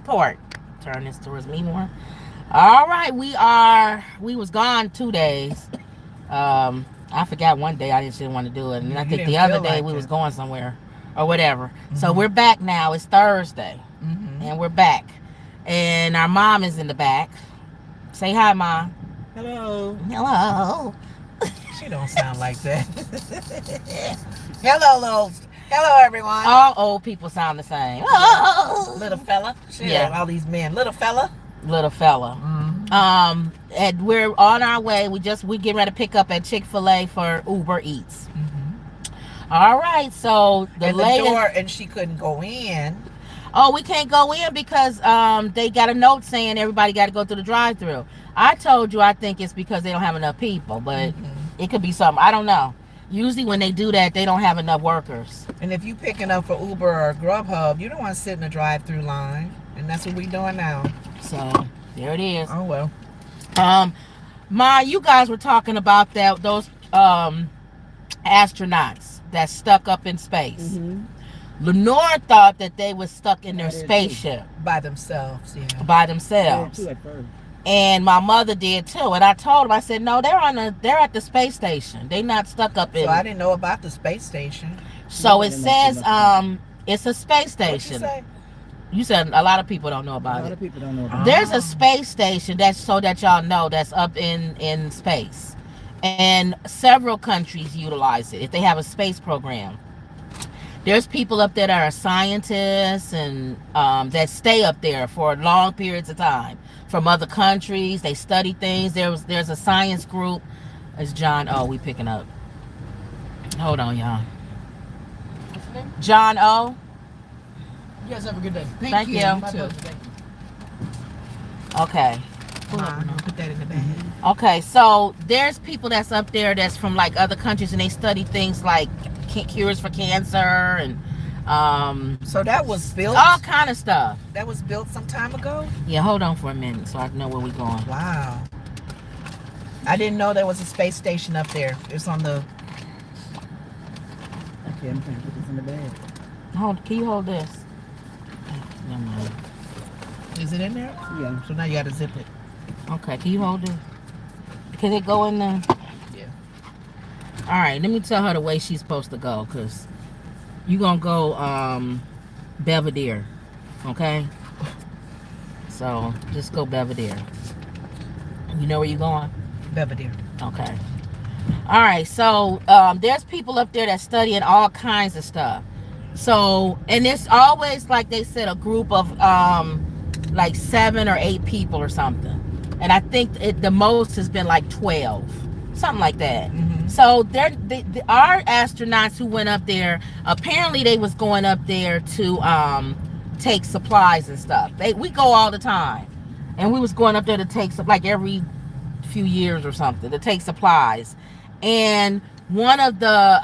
report. Turn this towards me more. All right, we was gone 2 days. I forgot one day I just didn't want to do it, and I think the other day we was going somewhere or whatever. So we're back now. It's Thursday, and we're back, and our mom is in the back. Say hi, Mom. Hello. Hello. She don't sound like that. Hello, everyone. All old people sound the same. Oh. Little fella. Yeah. All these men. Little fella. And we're on our way. We getting ready to pick up at Chick-fil-A for Uber Eats. All right, so the door, and she couldn't go in. Oh, we can't go in because they got a note saying everybody got to go through the drive-through. I told you I think it's because they don't have enough people, but it could be something. I don't know. Usually when they do that, they don't have enough workers. And if you picking up for Uber or Grubhub, you don't want to sit in a drive-through line, and that's what we doing now. So there it is. Oh well. Ma, you guys were talking about those astronauts that stuck up in space. Lenore thought that they were stuck in their spaceship by themselves. Yeah. By themselves. Yeah, too, at first. And my mother did too. And I told him, I said, no, they're at the space station. They're not stuck up in. So I didn't know about the space station. So it says it's a space station. What'd you say? You said a lot of people don't know about it. A lot of people don't know about it. There's a space station that's so that y'all know that's up in space. And several countries utilize it if they have a space program. There's people up there that are scientists and that stay up there for long periods of time from other countries. They study things. There's a science group. It's John O. We picking up. Hold on, y'all. What's his name? John O. You guys have a good day. Thank you. Okay. Put that in the bag. Okay, so there's people that's up there that's from like other countries, and they study things like cures for cancer and so that was built, all kind of stuff. That was built some time ago. Yeah, hold on for a minute so I know where we're going. Wow, I didn't know there was a space station up there. It's on the. Okay, I'm trying to put this in the bag. Can you hold this? Never mind. Is it in there? Yeah. So now you got to zip it. Okay, can you hold it? Can it go in there? Yeah. All right, let me tell her the way she's supposed to go, because you're going to go Belvedere, okay? So just go Belvedere. You know where you're going? Belvedere. Okay. All right, so there's people up there that studying all kinds of stuff. So, and it's always, like they said, a group of like 7 or 8 people or something. And I think the most has been like 12, something like that. So our astronauts who went up there, apparently they was going up there to take supplies and stuff. We go all the time, and we was going up there to take like every few years or something to take supplies. And one of the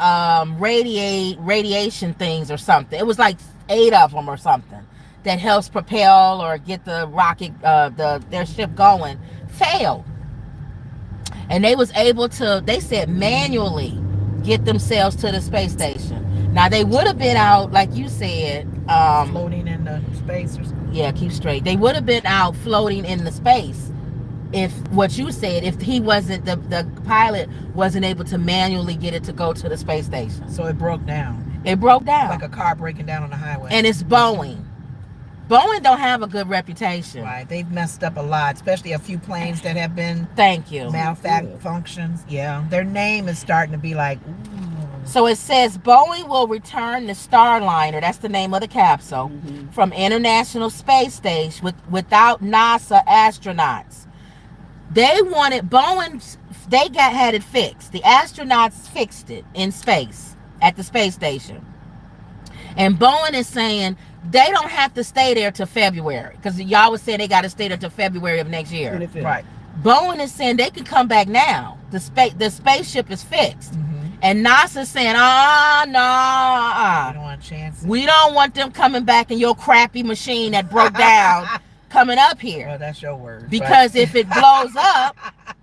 radiation things or something, it was like 8 of them or something, that helps propel or get the rocket, their ship going, failed. And they was able to, they said, manually get themselves to the space station. Now, they would have been out, like you said. Floating in the space or something. Yeah, keep straight. They would have been out floating in the space if, what you said, if he wasn't, the pilot wasn't able to manually get it to go to the space station. So it broke down. It broke down. Like a car breaking down on the highway. And it's Boeing. Boeing don't have a good reputation. Right. They've messed up a lot, especially a few planes that have been malfunctions. Yeah. Their name is starting to be like, ooh. So it says Boeing will return the Starliner, that's the name of the capsule, from International Space Station without NASA astronauts. They wanted Boeing, they had it fixed. The astronauts fixed it in space at the space station. And Boeing is saying they don't have to stay there till February, because y'all was saying they got to stay there till February of next year. Right. Boeing is saying they can come back now. The spaceship is fixed. And NASA's saying, no. We don't want chances. We don't want them coming back in your crappy machine that broke down coming up here. Well, that's your word. Because if it blows up,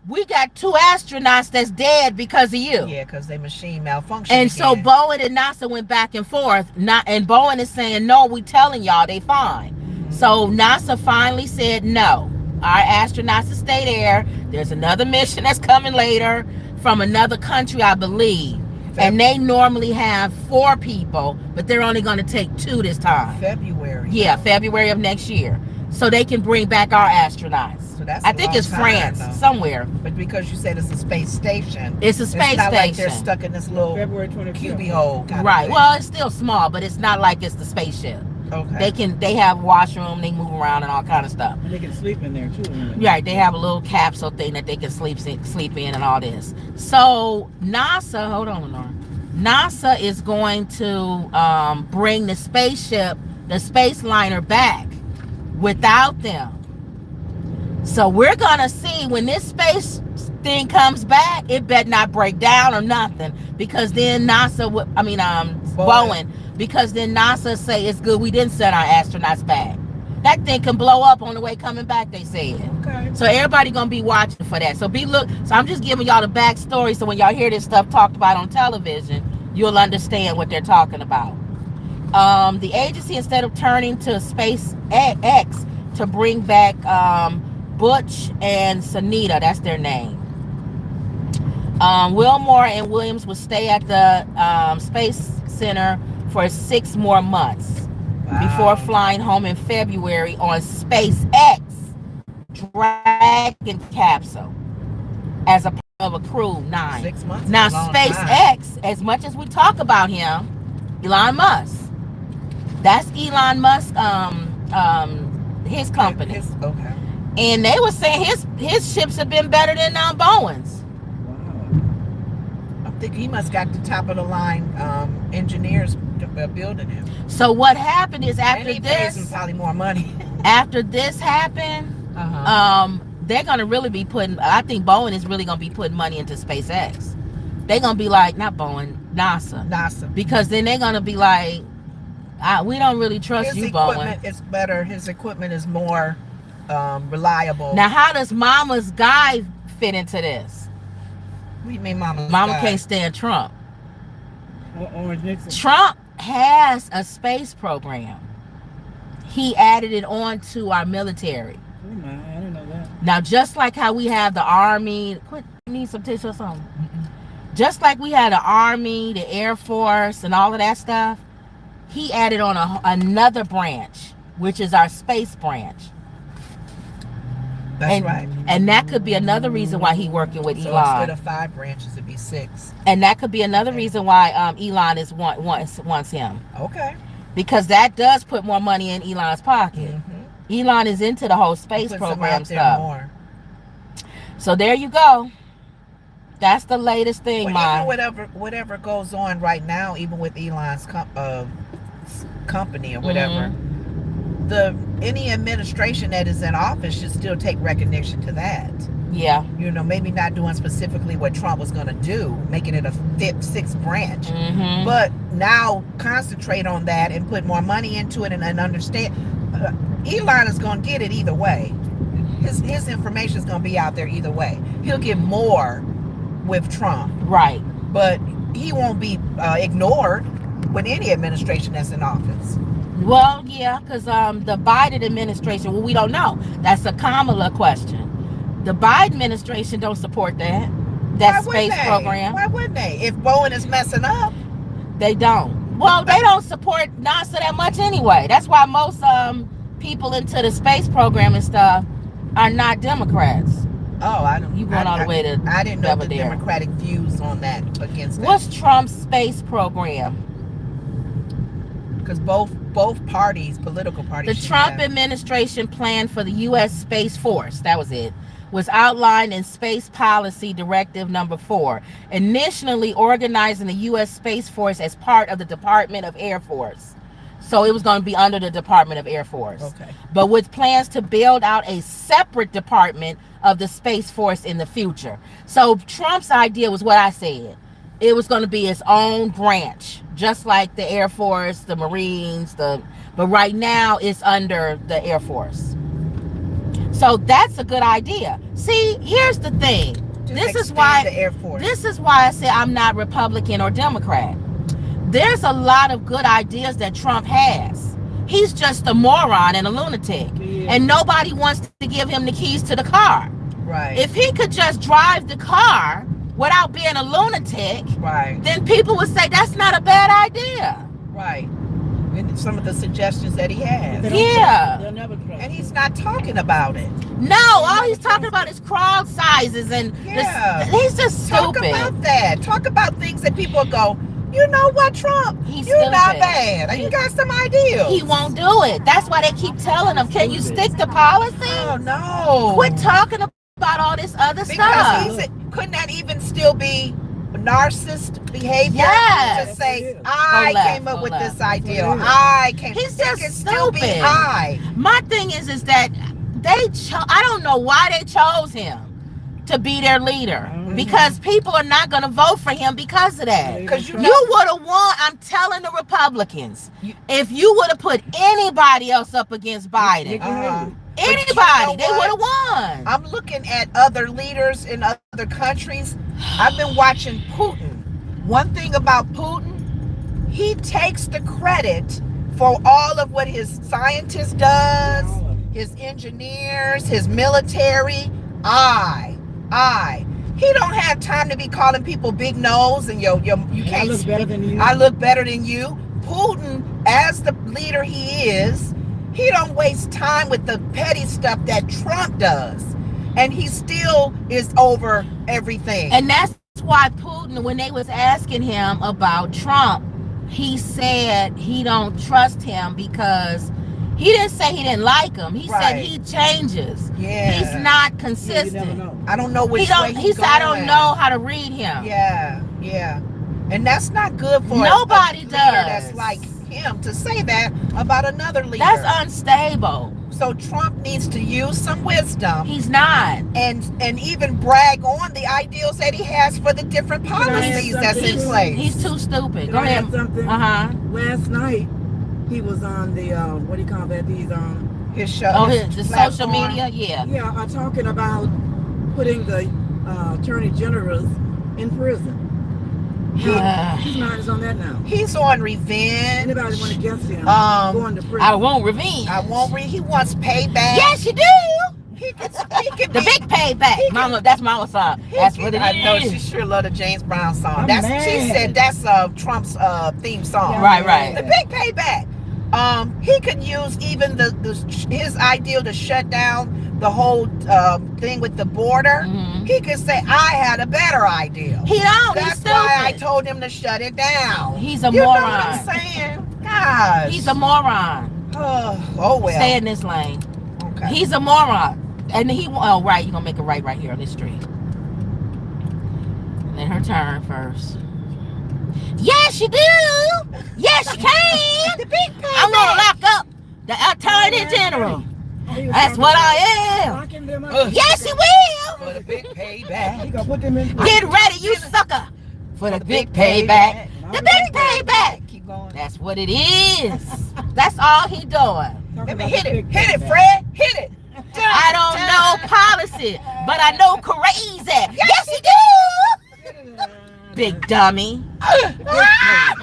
we got 2 astronauts that's dead because of you. Yeah, because they machine malfunction. And so Boeing and NASA went back and forth. And Boeing is saying, no, we telling y'all they fine. So NASA finally said no. Our astronauts to stay there. There's another mission that's coming later from another country, I believe. And they normally have 4 people, but they're only going to take 2 this time. February. Yeah, February of next year. So they can bring back our astronauts. So that's I think it's France, somewhere. But because you said it's a space station. It's a space station. Like they're stuck in this little cubby hole. Right. Well, it's still small, but it's not like it's the spaceship. Okay. They have washroom, they move around and all kind of stuff. And they can sleep in there too. Right, they have a little capsule thing that they can sleep in and all this. So NASA, hold on, Lenore. NASA is going to bring the spaceship, the space liner back without them. So we're gonna see when this space thing comes back, it better not break down or nothing, because then Boeing. Because then NASA say it's good we didn't send our astronauts back. That thing can blow up on the way coming back, they said. Okay. So everybody gonna be watching for that. So I'm just giving y'all the backstory, so when y'all hear this stuff talked about on television, you'll understand what they're talking about. The agency, instead of turning to SpaceX to bring back Butch and Sunita, that's their name. Wilmore and Williams will stay at the Space Center for 6 more months before flying home in February on SpaceX Dragon capsule as a part of a crew 9. 6 months. Now SpaceX, as much as we talk about him, Elon Musk, that's Elon Musk, his company. Okay. And they were saying his ships have been better than Boeing's. I think he must got the top of the line engineers building him. So what happened is after pays him probably more money. After this happened, they're gonna really be putting. I think Boeing is really gonna be putting money into SpaceX. They're gonna be like, not Boeing, NASA, because then they're gonna be like, we don't really trust you, Boeing. His equipment is better. His equipment is more reliable. Now, how does Mama's guy fit into this? What do you mean, Mama can't stand Trump. Orange Nixon. Trump has a space program. He added it on to our military. Oh my, I didn't know that. Now, just like how we have the Army, you need some tissue or something? Just like we had the Army, the Air Force, and all of that stuff, he added on another branch, which is our space branch. That's right. And that could be another reason why he's working with so Elon. Instead of 5 branches, it'd be 6. And that could be another reason why Elon wants him. Okay. Because that does put more money in Elon's pocket. Elon is into the whole space program stuff. More. So there you go. That's the latest thing, whatever goes on right now, even with Elon's company or whatever, any administration that is in office should still take recognition to that. Yeah. You know, maybe not doing specifically what Trump was going to do, making it a 5th, 6th branch, but now concentrate on that and put more money into it and understand. Elon is going to get it either way. His information is going to be out there either way. He'll get more with Trump. Right. But he won't be ignored with any administration that's in office. Well, yeah, because the Biden administration, well, we don't know. That's a Kamala question. The Biden administration don't support that space program. Why wouldn't they? If Boeing is messing up. They don't. Well, they don't support NASA that much anyway. That's why most people into the space program and stuff are not Democrats. Oh, I don't. You went all the way to. I didn't know the Democratic views on that against that. What's Trump's space program? Because both political parties. The Trump administration plan for the U.S. Space Force, that was it, was outlined in Space Policy Directive Number 4, initially organizing the U.S. Space Force as part of the Department of Air Force. So it was going to be under the Department of Air Force. Okay. But with plans to build out a separate department of the Space Force in the future. So Trump's idea was what I said. It was going to be its own branch, just like the Air Force, the Marines, but right now it's under the Air Force. So that's a good idea. See, here's the thing. This is why I say I'm not Republican or Democrat. There's a lot of good ideas that Trump has. he's just a moron and a lunatic. Yeah. And nobody wants to give him the keys to the car. Right. If he could just drive the car without being a lunatic, Right. then people would say that's not a bad idea. Right. And some of the suggestions that he has. They don't Yeah. trust- They'll never trust. And he's not talking about it. No, all he's talking about is crowd sizes and Yeah. he's just Talk stupid. about that. Talk about things that people go, you know what, Trump? He's You're not stupid. bad. You got some ideas. He won't do it. That's why they keep telling him, can you stick to policy? Oh, no. Quit talking about all this other Because stuff. couldn't that even still be narcissist behavior? Yes. To say, Go I left, came up go with left. this idea. Go left. I came. He's It just can still be stupid. I. My thing is that I don't know why they chose him to be their leader, Mhm. because people are not going to vote for him because of that. Because you You would have won. I'm telling the Republicans, You- if you would have put anybody else up against Biden, Uh-huh. anybody, But you know they would have what? won. I'm looking at other leaders in other countries. I've been watching Putin. One thing about Putin, he takes the credit for all of what his scientist does, his engineers, his military. I. He don't have time to be calling people big nose and you I can't look better speak. than you. I look better than you. Putin, as the leader he is, he don't waste time with the petty stuff that Trump does. And he still is over everything. And that's why Putin, when they was asking him about Trump, he said he don't trust him because he didn't say he didn't like him. He said Right. he changes. Yeah. He's not Yeah, you never consistent. know. I don't know which He way don't. he's He said I don't going. know how to read him. Yeah. And that's not good for Nobody a leader does. that's like him to say that about another leader. That's unstable. So Trump needs to use some wisdom He's not. and even brag on the ideals that he has for the different I add policies that's in something? place. He's too stupid. Can Go I ahead. add something? Uh-huh. Last night, he was on the, what do you call that? These, His show, Oh, his the social platform. media, yeah. yeah, talking about putting the attorney generals in prison. His mind is on that now. He's on revenge. Anybody want to guess him? Going to prison. I want revenge. I won't read. He wants payback. Yes, you do. He can The be, big payback. Mama, that's Mama's song. That's what it is. I know she sure loved the James Brown song. I'm She mad. said that's Trump's theme song. Yeah. Right. The big payback. He could use even his ideal to shut down the whole thing with the border. Mhm. He could say, I had a better idea. He don't. He's That's stupid. why I told him to shut it down. He's a You know what moron. I'm saying? Gosh. He's a moron. Oh well. Stay in this lane. Okay. He's a moron. And right, you're gonna make a right here on this street. And then her turn first. Yes, you do. Yes, you can. The big I'm gonna payback. lock up the attorney general. He was That's talking what about I am. locking them up. Yes, he will. For the big He payback. gonna put them in prison. Get ready, you sucker, for the big payback. The big payback. Keep going. That's what it is. That's all he doing. Talking Let me about hit the it. big Hit it, payback. Fred. Hit it. I don't know policy, but I know crazy. Yes, he do. Big dummy. I'm mad.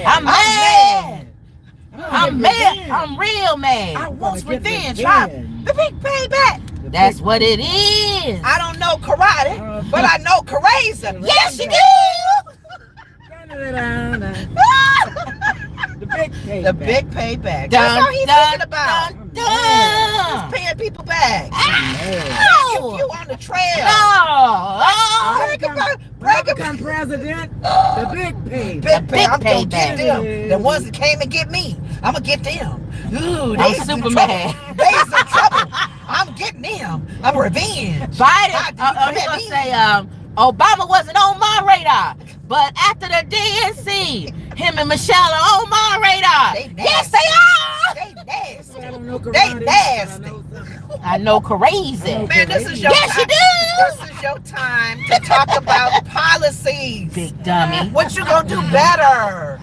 I'm mad. I'm mad. revenge. I'm real I mad. want Gonna get revenge. revenge. The big payback. The That's big- what it is. I don't know karate, but I know crazy. Yes, you do. The big payback. The big payback. Dun, That's all he's dun, thinking about. dun, dun. He's paying people back. Ow. You on the trail. No. Oh. Break about, When I break become about. president, the big payback. Big pay. big I'm gonna get payback. them. The ones that came and get me. I'm gonna get them. Ooh, I'm they's in Superman. trouble. They's in trouble. I'm getting them. I'm revenge. Biden, How do you he's come gonna at say, Obama wasn't on my radar, but after the DNC, him and Michelle are on my radar. They nasty. Yes, they are. They nasty. I don't know They karate, but nasty. I know something. I know crazy. I know Man, this is your Yes, you time. do. This is your time to talk about policies. Big dummy. What you gonna do better?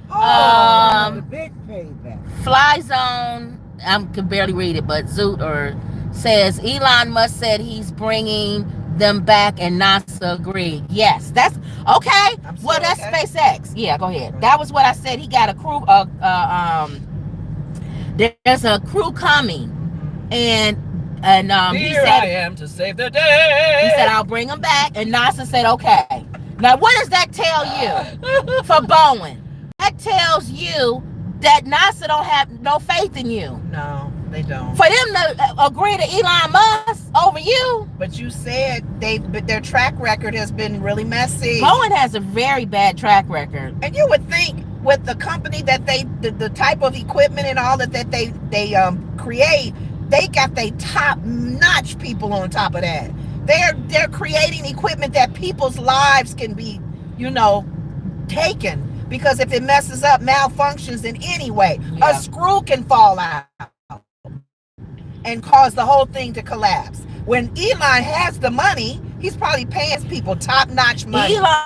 The Um, big payback. Fly Zone, I can barely read it, but says Elon Musk said he's bringing them back and NASA agreed. Yes, that's okay. I'm Well, so that's okay. SpaceX. Yeah, go ahead. That was what I said. He got a crew, There's a crew coming, and he Here said, I am to save the day. he said, I'll bring them back. And NASA said, okay. Now, what does that tell you for Bowen? That tells you that NASA don't have no faith in you. No, they don't. For them to agree to Elon Musk over you. But you said their track record has been really messy. Bowen has a very bad track record. And you would think with the company that the type of equipment and all that they create, they got their top-notch people on top of that. They're creating equipment that people's lives can be, taken. Because if it messes up, malfunctions in any way, a screw can fall out and cause the whole thing to collapse. When Elon has the money, he's probably paying people top-notch money. Elon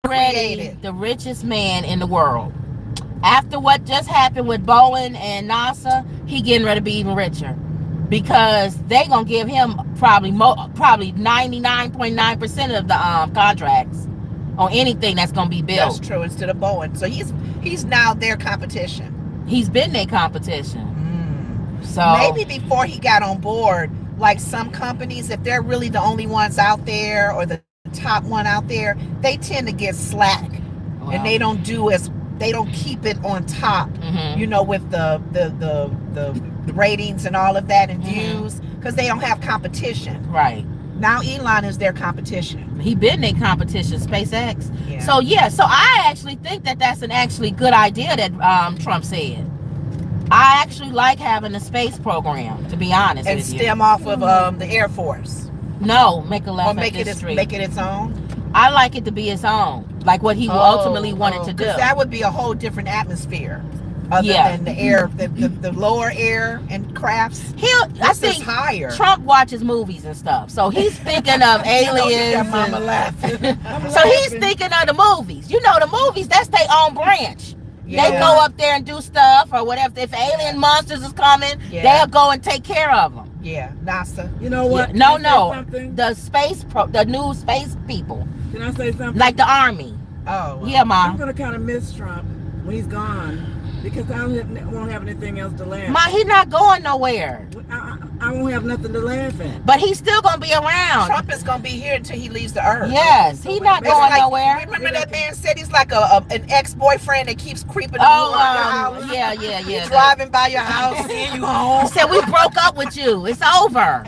already the richest man in the world. After what just happened with Bowen and NASA, he getting ready to be even richer. Because they gonna give him probably 99.9% of the contracts on anything that's gonna be built. That's true, instead of Bowen. So he's now their competition. He's been their competition. So maybe before he got on board, like some companies, if they're really the only ones out there or the top one out there, they tend to get slack, and they don't keep it on top. With the ratings and all of that and views, because they don't have competition. Right. Now Elon is their competition. He been their competition, SpaceX. Yeah. So I actually think that that's an actually good idea that Trump said. I actually like having a space program, to be honest and with you. stem off of the Air Force. No, make a left or make at it this street. make it its own. I like it to be its own, like what he ultimately wanted to do. That would be a whole different atmosphere. Other than the air, the lower air and crafts. I think higher. Trump watches movies and stuff, so he's thinking of aliens. Mama laughing. So he's thinking of the movies. The movies, that's their own branch. Yeah. They go up there and do stuff or whatever. If alien monsters is coming, they'll go and take care of them. Yeah, NASA. You know what? No. The new space people. Can I say something? Like the army. Oh. Yeah, Mom. I'm gonna kind of miss Trump when he's gone, because I won't have anything else to laugh. Ma, he's not going nowhere. I won't have nothing to laugh at. But he's still gonna be around. Trump is gonna be here until he leaves the earth. Yes, he's not going nowhere. Remember that man said he's like an ex-boyfriend that keeps creeping around your house. Yeah. He's driving by your house, seeing you home. He said, we broke up with you. It's over.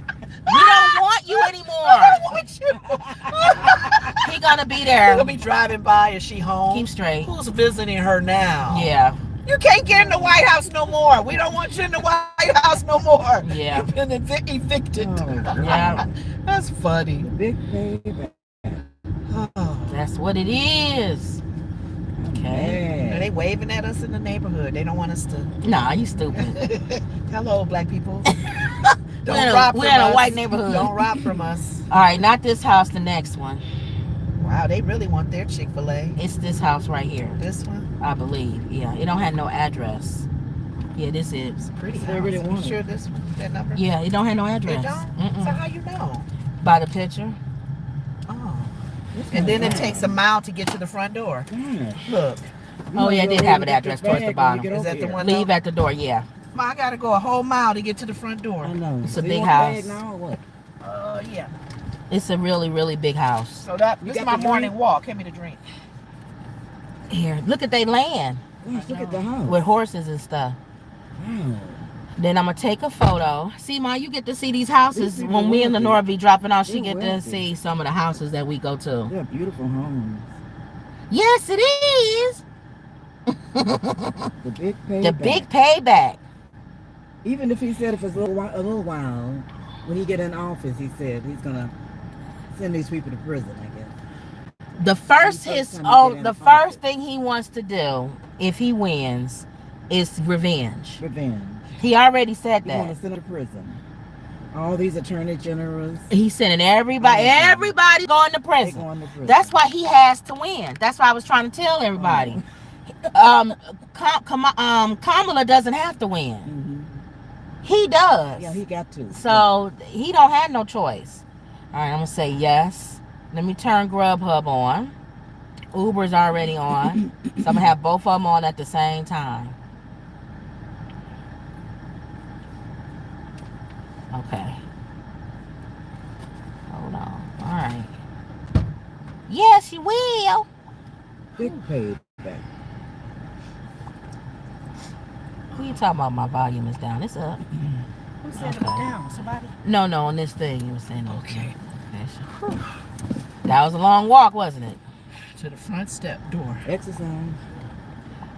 We don't want you anymore. I don't want you. He gonna be there. He'll be driving by. Is she home? Keep straight. Who's visiting her now? Yeah. You can't get in the White House no more. We don't want you in the White House no more. Yeah. You've been evicted. Yeah. That's funny. Big payback. Oh. That's what it is. Okay. Are they waving at us in the neighborhood? They don't want us to. Nah, you stupid. Hello, black people. We're in a white neighborhood. Don't rob from us. All right, not this house, the next one. Wow, they really want their Chick-fil-A. It's this house right here. This one? I believe. Yeah, it don't have no address. Yeah, this is. Pretty They house. really You want it. sure this one? That number? Yeah, it don't have no They address. don't? So how you know? By the picture. Oh. And then it takes a mile to get to the front door. Yeah. Look. Oh, yeah, it did have an address towards the bottom. Is that the one? Leave at the door, yeah. I gotta go a whole mile to get to the front door. I know. It's a So big you want house. bag now or what? Yeah. It's a really, really big house. So this is my morning walk. Give me the drink. Here, look at their land Gosh, look at the house. with horses and stuff. Wow. Then I'm gonna take a photo. See, Ma, you get to see these houses. These people When me and wealthy. Lenora be dropping off, she They're get to wealthy. see some of the houses that we go to. They're beautiful homes. Yes, it is. The big payback. The big payback. Even if he said if it's a little while, when he get in office, he said he's gonna send these people to prison. I guess. The first Time his to oh get in the office. first thing he wants to do if he wins is revenge. Revenge. He already said He's gonna that. send them to prison. All these attorney generals, He's sending everybody going to they prison. going to prison. That's why he has to win. That's why I was trying to tell everybody. Kamala doesn't have to win. Mhm. He does. Yeah, he got to. So he don't have no choice. All right, I'm gonna say yes. Let me turn Grubhub on. Uber's already on. So I'm gonna have both of them on at the same time. Okay. Hold on. All right. Yes, you will. Big payback. Who you talking about? My volume is down. It's up. Who said it was down? Somebody? No, on this thing. You were saying Okay. That was a long walk, wasn't it? To the front step door. Exercise.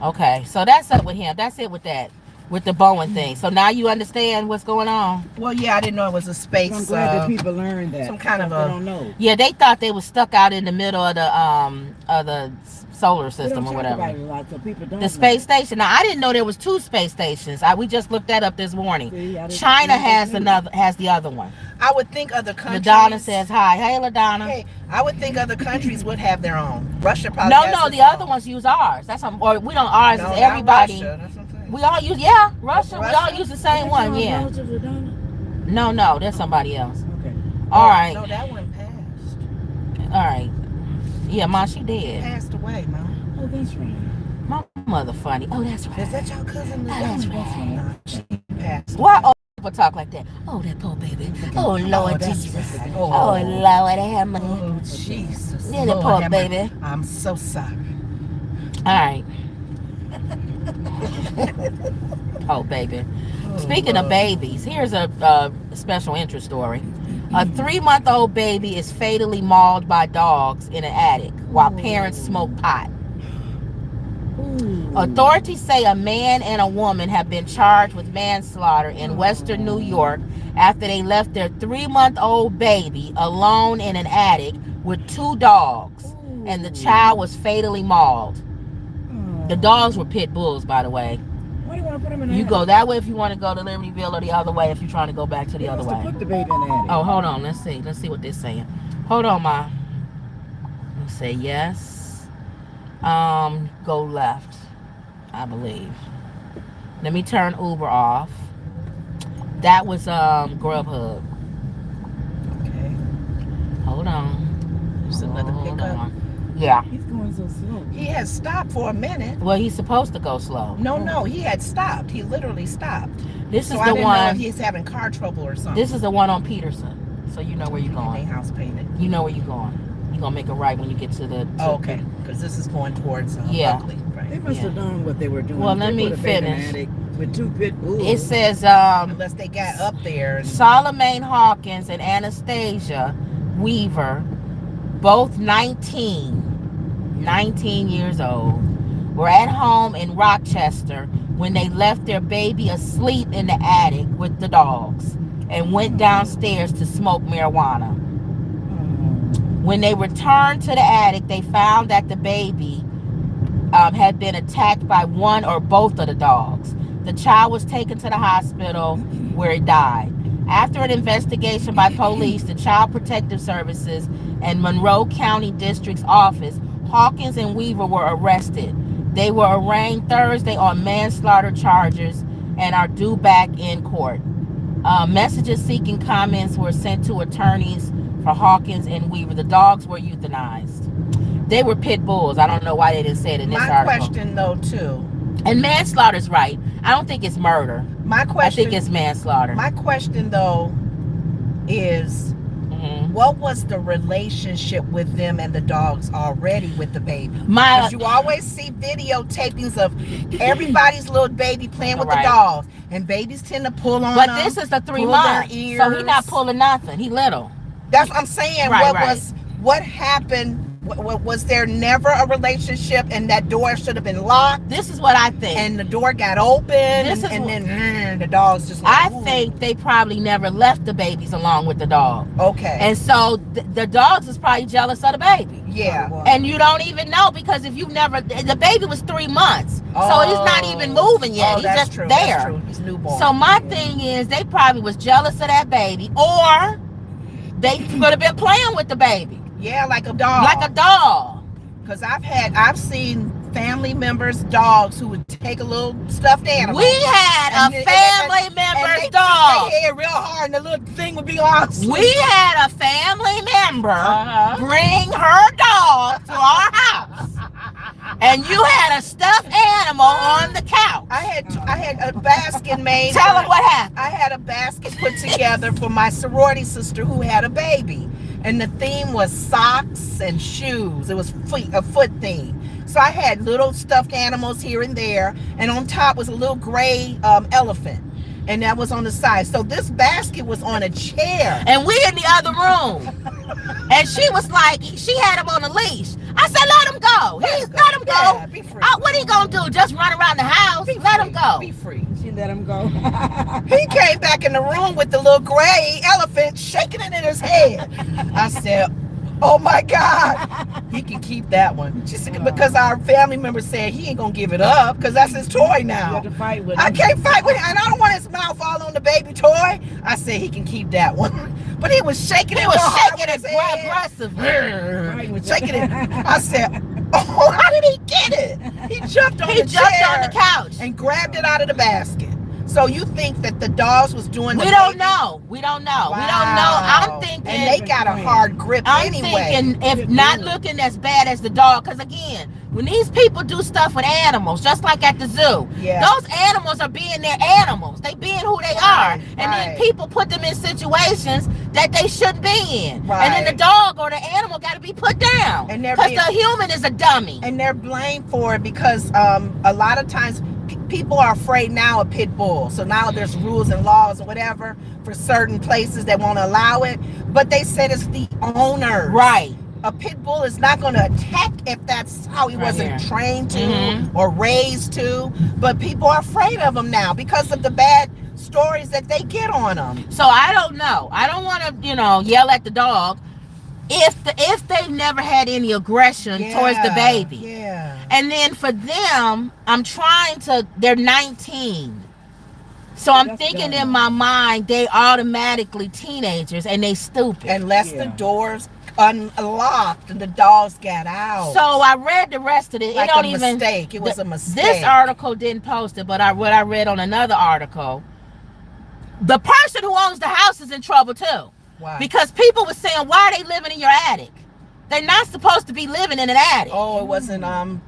Okay, so that's up with him. That's it with that. With the Bowen thing. So now you understand what's going on? Well, yeah, I didn't know it was a space. I'm glad that people learned that. Some kind of they don't know. Yeah, they thought they was stuck out in the middle of the solar system or whatever. About it a lot, so people don't the space station. Now I didn't know there was 2 space stations. We just looked that up this morning. See, China has the other one. I would think other countries. LaDonna says hi. Hey, LaDonna. Hey, I would think other countries would have their own. Russia probably. No, the other ones use ours. That's or we don't. Ours no, is everybody. Russia, that's what I'm saying. We all use Russia. We all use the same one. Yeah. No, there's somebody else. Okay. All right. No, that one passed. All right. Yeah, Ma, she She dead. passed away, Mom. Oh, that's right. My mother funny. Oh, that's right. Is that your cousin? That's No, right. she passed. Why old people talk like that? Oh, that poor baby. Oh, Lord that's Jesus. right. Oh, Lord have mercy. Oh, Jesus. Yeah, that Lord poor have mercy. baby. I'm so sorry. All right. Oh, baby. Speaking of babies, here's a special interest story. A 3-month-old baby is fatally mauled by dogs in an attic while parents smoke pot. Authorities say a man and a woman have been charged with manslaughter in Western New York after they left their 3-month-old baby alone in an attic with 2 dogs, and the child was fatally mauled. The dogs were pit bulls, by the way. Why do you want to put them in the You attic? go that way if you want to go to Libertyville, or the other way if you're trying to go back to the other way. Put the baby in the attic. Oh, hold on. Let's see what they're saying. Hold on, Ma. Let's say yes. Go left, I believe. Let me turn Uber off. That was Grubhub. Okay. Hold on. There's another pickup. Yeah. He's going so slow. He has stopped for a minute. Well, he's supposed to go slow. No, he had stopped. He literally stopped. This So is I the didn't know if one. he's having car trouble or something. This is the one on Peterson. So you know where you're They going. house painted. You know where you're going. You're gonna make a right when you get to the. Oh, okay, because this is going towards Yeah. Buckley, They right? must have done what they were doing. Well, They let me put a baby in the finish. attic with 2 pit bulls. It says Unless they got up there. And, Solomon Hawkins and Anastasia Weaver, both 19 years old, were at home in Rochester when they left their baby asleep in the attic with the dogs and went downstairs to smoke marijuana. When they returned to the attic, they found that the baby had been attacked by one or both of the dogs. The child was taken to the hospital where he died. After an investigation by police, the Child Protective Services and Monroe County District's office, Hawkins and Weaver were arrested. They were arraigned Thursday on manslaughter charges and are due back in court. Messages seeking comments were sent to attorneys for Hawkins and Weaver. The dogs were euthanized. They were pit bulls. I don't know why they didn't say it in this my article. question, though, too. And manslaughter's right. I don't think it's murder. My I question. think it's manslaughter. My question, though, is what was the relationship with them and the dogs already with the baby? Because you always see videotapings of everybody's little baby playing with the dogs, and babies tend to pull on But them. this is the 3 pull their months, ears. so he's not pulling nothing. He little. That's what I'm saying. Right. What happened? Was there never a relationship and that door should have been locked? This is what I think. And the door got open, and then the dogs just like, I think they probably never left the babies along with the dog. Okay. And so the dogs is probably jealous of the baby. Yeah. And you don't even know, because if you've never, the baby was 3 months. So he's not even moving yet. He's just true. there. That's true. He's newborn. So my thing is, they probably was jealous of that baby, or they could have been playing with the baby. Yeah, like a dog. Like a dog. Because I've seen family members' dogs who would take a little stuffed animal. We had a family member's dog. They head real hard, and the little thing would be on. We had a family member bring her dog to our house. And you had a stuffed animal on the couch. I had a basket made. Tell them what happened. I had a basket put together for my sorority sister who had a baby. And the theme was socks and shoes. It was a foot theme. So I had little stuffed animals here and there. And on top was a little gray elephant. And that was on the side. So this basket was on a chair. And we in the other room. And she was like, she had him on a leash. I said, let him go. Let him go. Yeah, be free. What he gonna do? Just run around the house? Let him go. Be free. She let him go. He came back in the room with the little gray elephant shaking it in his head. I said, oh my God, he can keep that one. She said, because our family member said he ain't gonna give it up because that's his toy You now. have to fight with him. I can't fight with him, and I don't want his mouth all on the baby toy. I said he can keep that one. But he was shaking it. He was hard shaking with it his head. aggressive. He was shaking it. I said, oh, how did he get it? He jumped on He the jumped chair on the couch. and grabbed it out of the basket. So you think that the dogs was doing the We don't baby? know. We don't know. Wow. We don't know. I'm thinking. And they got a hard grip I'm anyway. thinking if not looking as bad as the dog, because again, when these people do stuff with animals, just like at the zoo, Yeah. those animals are being their animals. They being who they are. And then people put them in situations that they shouldn't be in. Right. And then the dog or the animal got to be put down. And they're because being- the human is a dummy. And they're blamed for it because a lot of times people are afraid now of pit bulls. So now there's rules and laws or whatever for certain places that won't allow it. But they said it's the owner. Right. A pit bull is not going to attack if that's how he wasn't here. trained to or raised to. But people are afraid of him now because of the bad stories that they get on them. So I don't know. I don't want to, yell at the dog if they never had any aggression towards the baby. Yeah. And then for them, they're 19. So I'm That's thinking dumb. in my mind, they automatically teenagers and they stupid. Unless the doors unlocked and the dogs got out. So I read the rest of it. Like It don't a even. mistake. It was a mistake. This article didn't post it, but what I read on another article, the person who owns the house is in trouble too. Why? Because people were saying, why are they living in your attic? They're not supposed to be living in an attic. Oh, it wasn't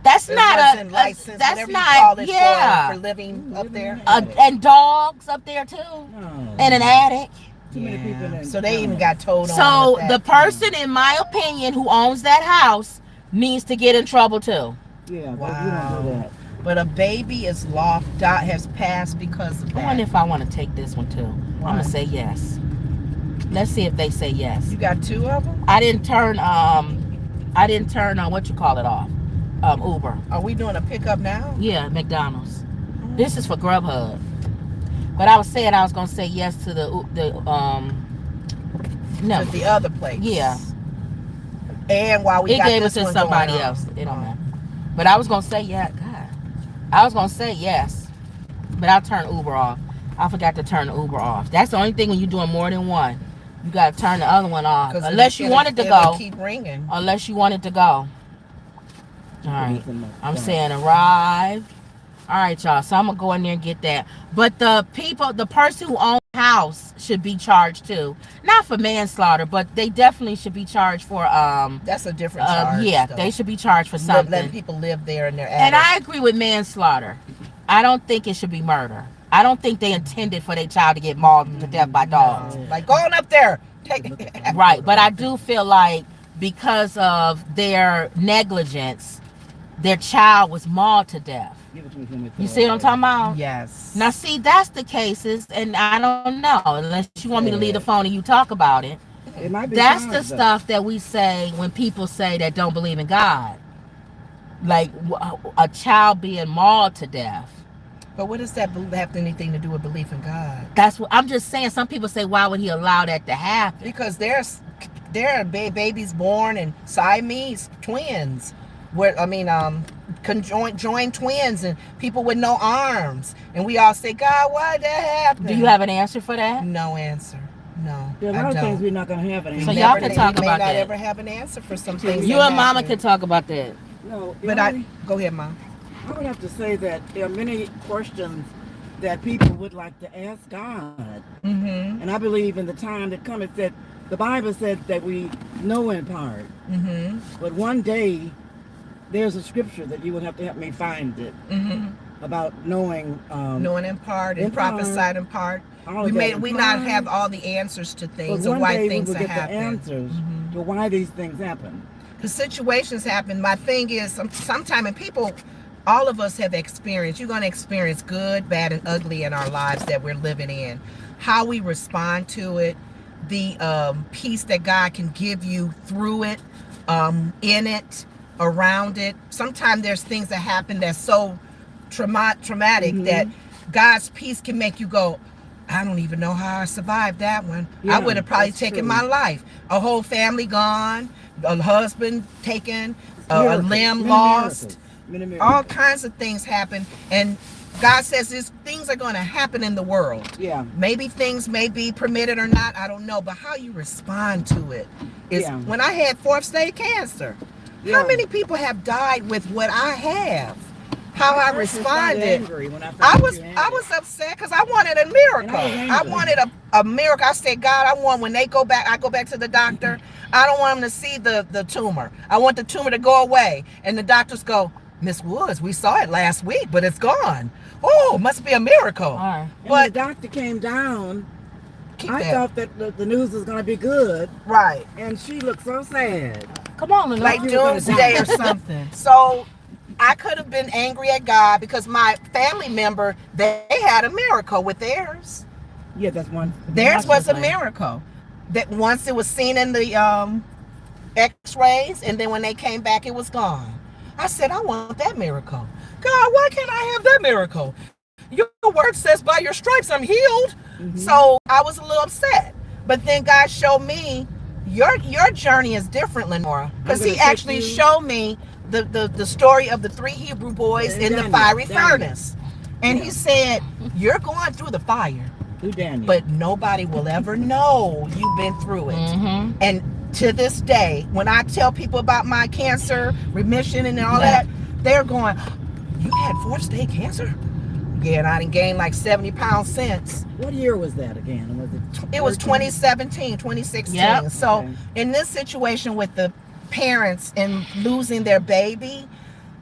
That's it not wasn't a licensed, that's whatever not you call it yeah. for living up there. And dogs up there too, No. in an attic. Too many people in So they even got told on. So with the that. person, in my opinion, who owns that house needs to get in trouble too. Yeah, but Wow. you don't do that. But a baby is lost, has passed because of I that. wonder if I want to take this one too. I'm gonna say yes. Let's see if they say yes. You got two of them? I didn't turn what you call it off. Uber. Are we doing a pickup now? Yeah, McDonald's. This is for Grubhub. But I was saying I was gonna say yes to no. To the other place. Yeah. And while we It got gave it this to one somebody going on. else. It don't matter. But I was gonna say yeah. God, I was gonna say yes, but I turned Uber off. I forgot to turn the Uber off. That's the only thing when you're doing more than one. You gotta turn the other one off. 'Cause Unless you wanted to it'll go. keep ringing. Unless you wanted to go. All right. I'm saying arrive. All right, y'all. So I'm gonna go in there and get that. But the person who owns the house should be charged too. Not for manslaughter, but they definitely should be charged for That's a different charge. yeah, though. they should be charged for something. Letting people live there in their attic. And I agree with manslaughter. I don't think it should be murder. I don't think they intended for their child to get mauled to death by dogs. Like, go on up there. Take Right, but I do feel like because of their negligence, their child was mauled to death. You see what I'm talking about? Yes. Now, see, that's the cases, and I don't know, unless you want me to leave the phone and you talk about it. It might be That's the times, though. stuff that we say when people say that don't believe in God. Like a child being mauled to death. But what does that have anything to do with belief in God? That's what I'm just saying. Some people say, why would he allow that to happen? Because there are babies born and Siamese twins. Conjoined twins and people with no arms. And we all say, God, why did that happen? Do you have an answer for that? No answer. No. There are a lot of things we're not going to have an answer. So y'all can talk we may about not that. ever have an answer for some things. You that and Mama happen. can talk about that. No, But go ahead, Mom. I would have to say that there are many questions that people would like to ask God. Mm-hmm. And I believe in the time that cometh that the Bible said that we know in part. Mm-hmm. But one day there's a scripture that you would have to help me find it about knowing knowing in part and prophesied in part. all We of that may in not part. have all the answers to But things one and why day things we will are get the happening. answers to why these things happen. Because situations happen. My thing is, sometimes, and people, all of us have experienced, you're going to experience good, bad, and ugly in our lives that we're living in. How we respond to it, the peace that God can give you through it, in it, around it. Sometimes there's things that happen that's so traumatic that God's peace can make you go, I don't even know how I survived that one. Yeah, I would have probably that's taken true. my life. A whole family gone, a husband taken, a Miracles, limb many lost. many miracles. All kinds of things happen. And God says these things are going to happen in the world. Yeah. Maybe things may be permitted or not, I don't know. But how you respond to it is, Yeah. when I had 4th stage cancer, Yeah. how many people have died with what I have? How I At first was not responded. angry when I found I out was you had I it. was upset because I wanted a miracle. And I I was angry. wanted a miracle. I said, God, I want, when they go back, I go back to the doctor. I don't want them to see the tumor. I want the tumor to go away. And the doctors go, Miss Woods, we saw it last week, but it's gone. Oh, must be a miracle. All right. And when But the doctor came down, keep I that thought that the news was going to be good, right, and she looked so sad. Come on, Lenore. like you were gonna doomsday die. or something. So I could have been angry at God because my family member, they had a miracle with theirs. Yeah, that's one. Theirs was a Watch this, miracle. That once it was seen in the x-rays, and then when they came back, it was gone. I said, I want that miracle. God, why can't I have that miracle? Your word says by your stripes I'm healed. So I was a little upset. But then God showed me your journey is different, Lenora. Because I'm he gonna take actually you- showed me the story of the 3 Hebrew boys in the Daniel, fiery Daniel. furnace. And he said, you're going through the fire, Who Daniel? but nobody will ever know you've been through it. Mm-hmm. And to this day, when I tell people about my cancer remission and all that, they're going, you had 4th stage cancer? Yeah, and I done gained like 70 pounds since. What year was that again? Was it? It was 13? 2017, 2016. Yep. So Okay. in this situation with the parents and losing their baby,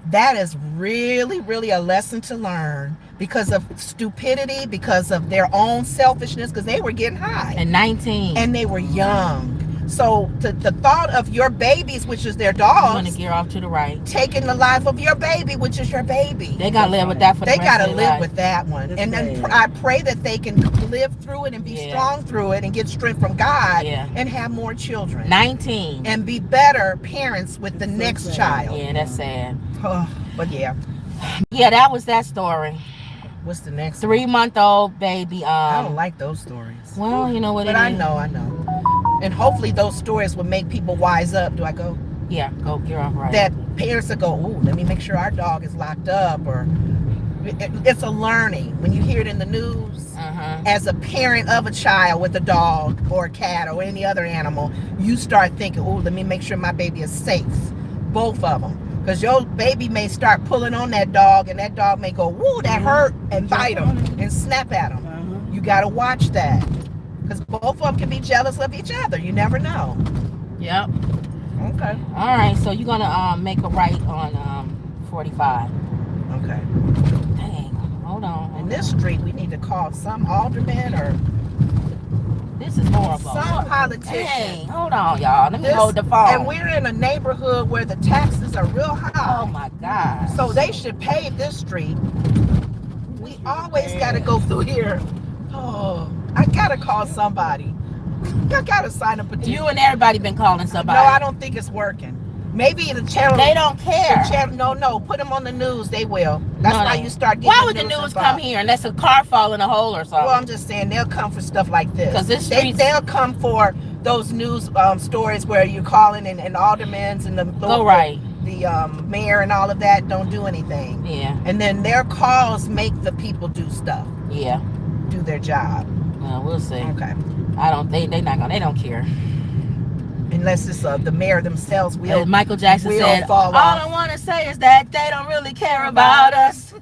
that is really, really a lesson to learn because of stupidity, because of their own selfishness, because they were getting high And 19. and they were young. So the thought of your babies, which is their you want dogs, to gear off to the right. taking the life of your baby, which is your baby. They got to live with that for the They rest got of to their live life. with that one. That's And then bad. I pray that they can live through it and be Yeah. strong through it and get strength from God Yeah. and have more children. 19. And be better parents with the That's so next sad. child. Yeah, that's sad. Oh, but yeah, Yeah, that was that story. what's the next one? 3-month-old baby. I don't like those stories. Well, you know what But it I is. know. And hopefully those stories will make people wise up. Do I go? Yeah, go gear off right. That parents will go, ooh, let me make sure our dog is locked up. Or it's a learning. When you hear it in the news, Uh-huh. as a parent of a child with a dog or a cat or any other animal, you start thinking, oh, let me make sure my baby is safe. Both of them. Because your baby may start pulling on that dog, and that dog may go, woo, that hurt, and bite him and snap at him. Uh-huh. You got to watch that. Because both of them can be jealous of each other. You never know. Yep. Okay. All right, so you're going to make a right on 45. Okay. Dang. Hold on. In this street, we need to call some alderman or This is horrible. some politician. Dang. Hold on, y'all. Let me This- hold the phone. And we're in a neighborhood where the taxes are real high. Oh, my God. So they should pave this street. We always got to go through here. Oh, I got to call somebody. I got to sign a petition. You and everybody been calling somebody. No, I don't think it's working. Maybe the channel. They don't care. No. Put them on the news. They will. That's No, why no. you start getting Why would the news involved. come here unless a car fall in a hole or something? Well, I'm just saying they'll come for stuff like this. 'Cause this street's- they'll come for those news stories where you're calling and aldermans and the Go right. the mayor and all of that don't do anything. Yeah. And then their calls make the people do stuff, Yeah. do their job. Well, we'll see. Okay. They don't care. Unless it's the mayor themselves will. As Michael Jackson will said, fall all off. I want to say is that they don't really care about us.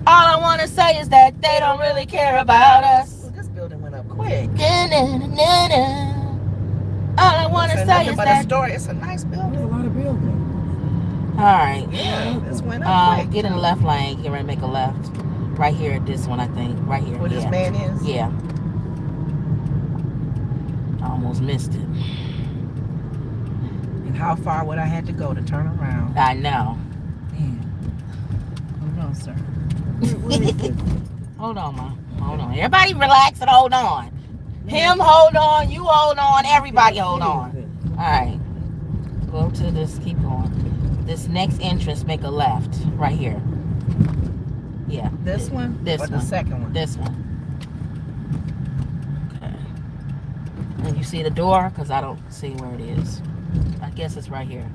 All I want to say is that they don't really care about us. Ooh, this building went up quick. All I want to It's say nothing is but a that story. It's a nice There's building. a lot of buildings. All right. Yeah, this went up quick. Get in the left lane. Get ready to make a left. Right here at this one, I think. Right here. Where this man is? Yeah. I almost missed it. And how far would I have to go to turn around? I know. Man. Hold on, sir. Where is it? Hold on, Ma. Hold on. Everybody relax and hold on. Him hold on. You hold on. Everybody hold on. All right. Go to this. Keep going. This next entrance, make a left. Right here. Yeah. This one? This or one. the second one? This one. Okay. And you see the door? Because I don't see where it is. I guess it's right here.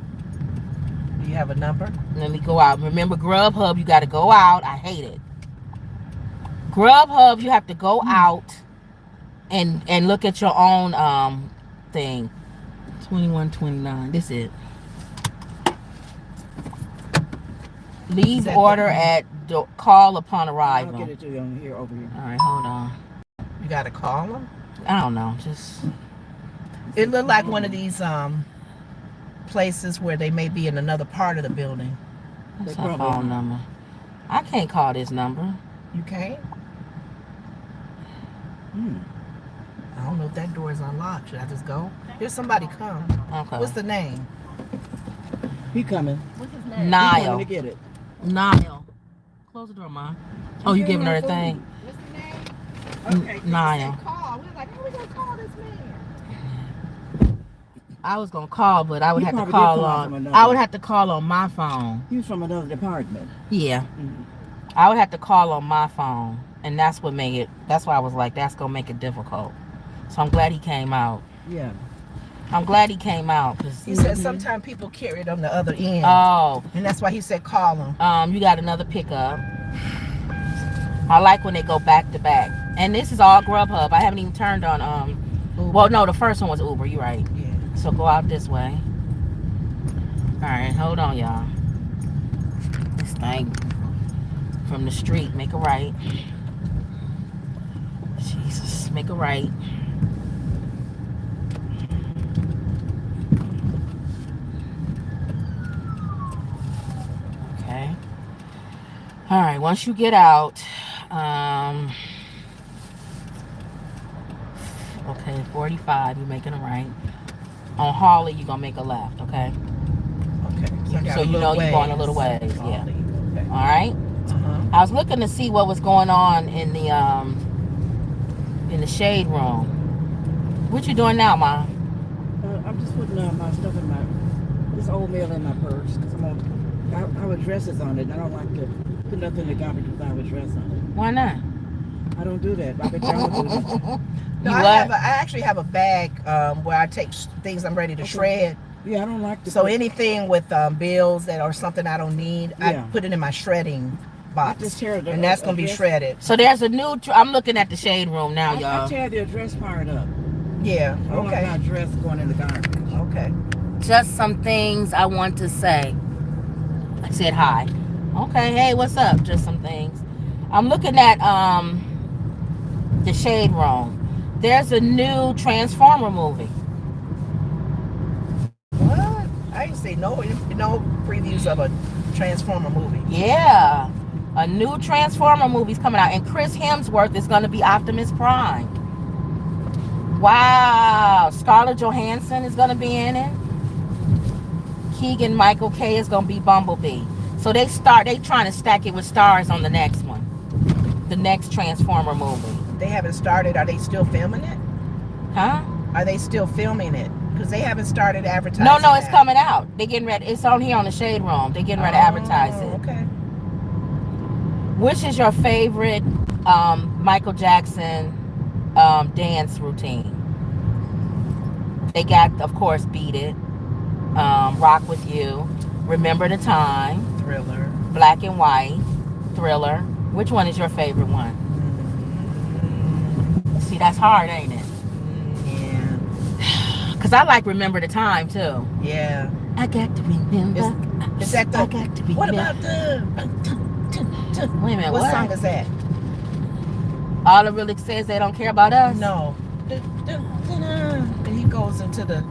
Do you have a number? Let me go out. Remember, Grubhub, you got to go out. I hate it. Grubhub, you have to go out and look at your own thing. 2129. This is it. Leave order at call upon arrival. I'll get it to you on here, over here. All right, hold on. You got to call them? I don't know. Just It looked like one of these places where they may be in another part of the building. what's her phone number? I can't call this number. You can't? I don't know if that door is unlocked. Should I just go? Here's somebody come. Okay. What's the name? He coming. What's his He coming Niall. to get it. Niall. Close the door, Mom. Oh, you giving her a thing? What's the name? Okay. Niall. Call. We were like, how we gonna call this man? I was gonna call, but I would You have to probably call did call on. from another. I would have to call on my phone. He was from another department. Yeah, Mhm. I would have to call on my phone, and that's what made it. That's why I was like, that's gonna make it difficult. So I'm glad he came out. Yeah. I'm glad he came out because. He said sometimes people carry it on the other end. Oh, And that's why he said call them. you got another pickup. I like when they go back to back, and this is all Grubhub. I haven't even turned on Well, no, the first one was Uber. You're right. Yeah. So go out this way. All right, hold on, y'all. This thing from the street, make a right. Jesus, make a right. Okay. All right, once you get out, okay, 45, you're making a right. On Harley, you're gonna make a left, okay? Okay. So you know you're going a little ways, yeah. Okay. All right. I was looking to see what was going on in the shade room. What you doing now, Mom? I'm just putting my stuff in this old mail in my purse because our address is on it. And I don't like to put nothing in the garbage with our address on it. Why not? I don't do that. I bet y'all do that. No, I actually have a bag where I take things I'm ready to shred. Yeah, I don't like to. So anything with bills that or something I don't need, I put it in my shredding box, just tear the and that's gonna be address. shredded. So there's a new. I'm looking at the shade room now, I y'all. tear the address part up. Yeah. I don't like my Okay. address going in the garbage. Okay. Just some things I want to say. I said hi. Okay, hey, what's up? Just some things. I'm looking at the shade room. There's a new Transformer movie. What? I didn't see no previews of a Transformer movie. Yeah, a new Transformer movie's coming out, and Chris Hemsworth is going to be Optimus Prime. Wow, Scarlett Johansson is going to be in it. Keegan Michael Kay is going to be Bumblebee. So they trying to stack it with stars on the next one, the next Transformer movie. They haven't started. Are they still filming it? Huh? Are they still filming it? Because they haven't started advertising. No, it's that. coming out. They're getting ready. It's on here on the Shade Room. They're getting ready to advertise it. Okay. Which is your favorite Michael Jackson dance routine? They got, of course, Beat It, Rock With You, Remember the Time, Thriller, Black and White, Thriller. Which one is your favorite one? See, that's hard, ain't it? Yeah. Because I like Remember the Time, too. Yeah. I got to remember. Is that the? I got to remember. What about the? Wait a minute, What what? song is that? All it really says they don't care about us? No. And he goes into the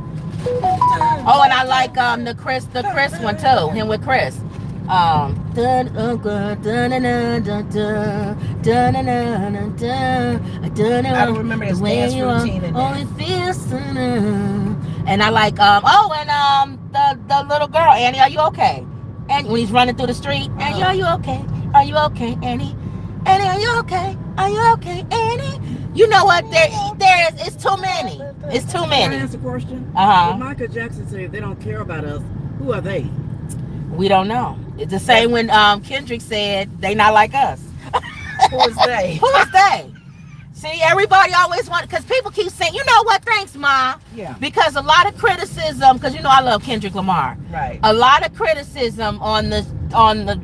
Oh, and I like the Chris one too. Him with Chris. Dun dun dun dun dun dun dun dun dun dun I don't remember his dance routine in there. only feels and I like the little girl, Annie, are you okay? And when he's running through the street, Annie, are you okay? Are you okay, Annie? Annie, are you okay? Are you okay, Annie? You know what? There is. It's too many. It's too Can I many. ask a question? Uh If Michael Jackson said if they don't care about us, who are they? We don't know. It's the same when Kendrick said they not like us. Who is they? Who is they? See, everybody always want, because people keep saying, you know what? Thanks, Ma. Yeah. Because a lot of criticism, because you know I love Kendrick Lamar. Right. A lot of criticism on the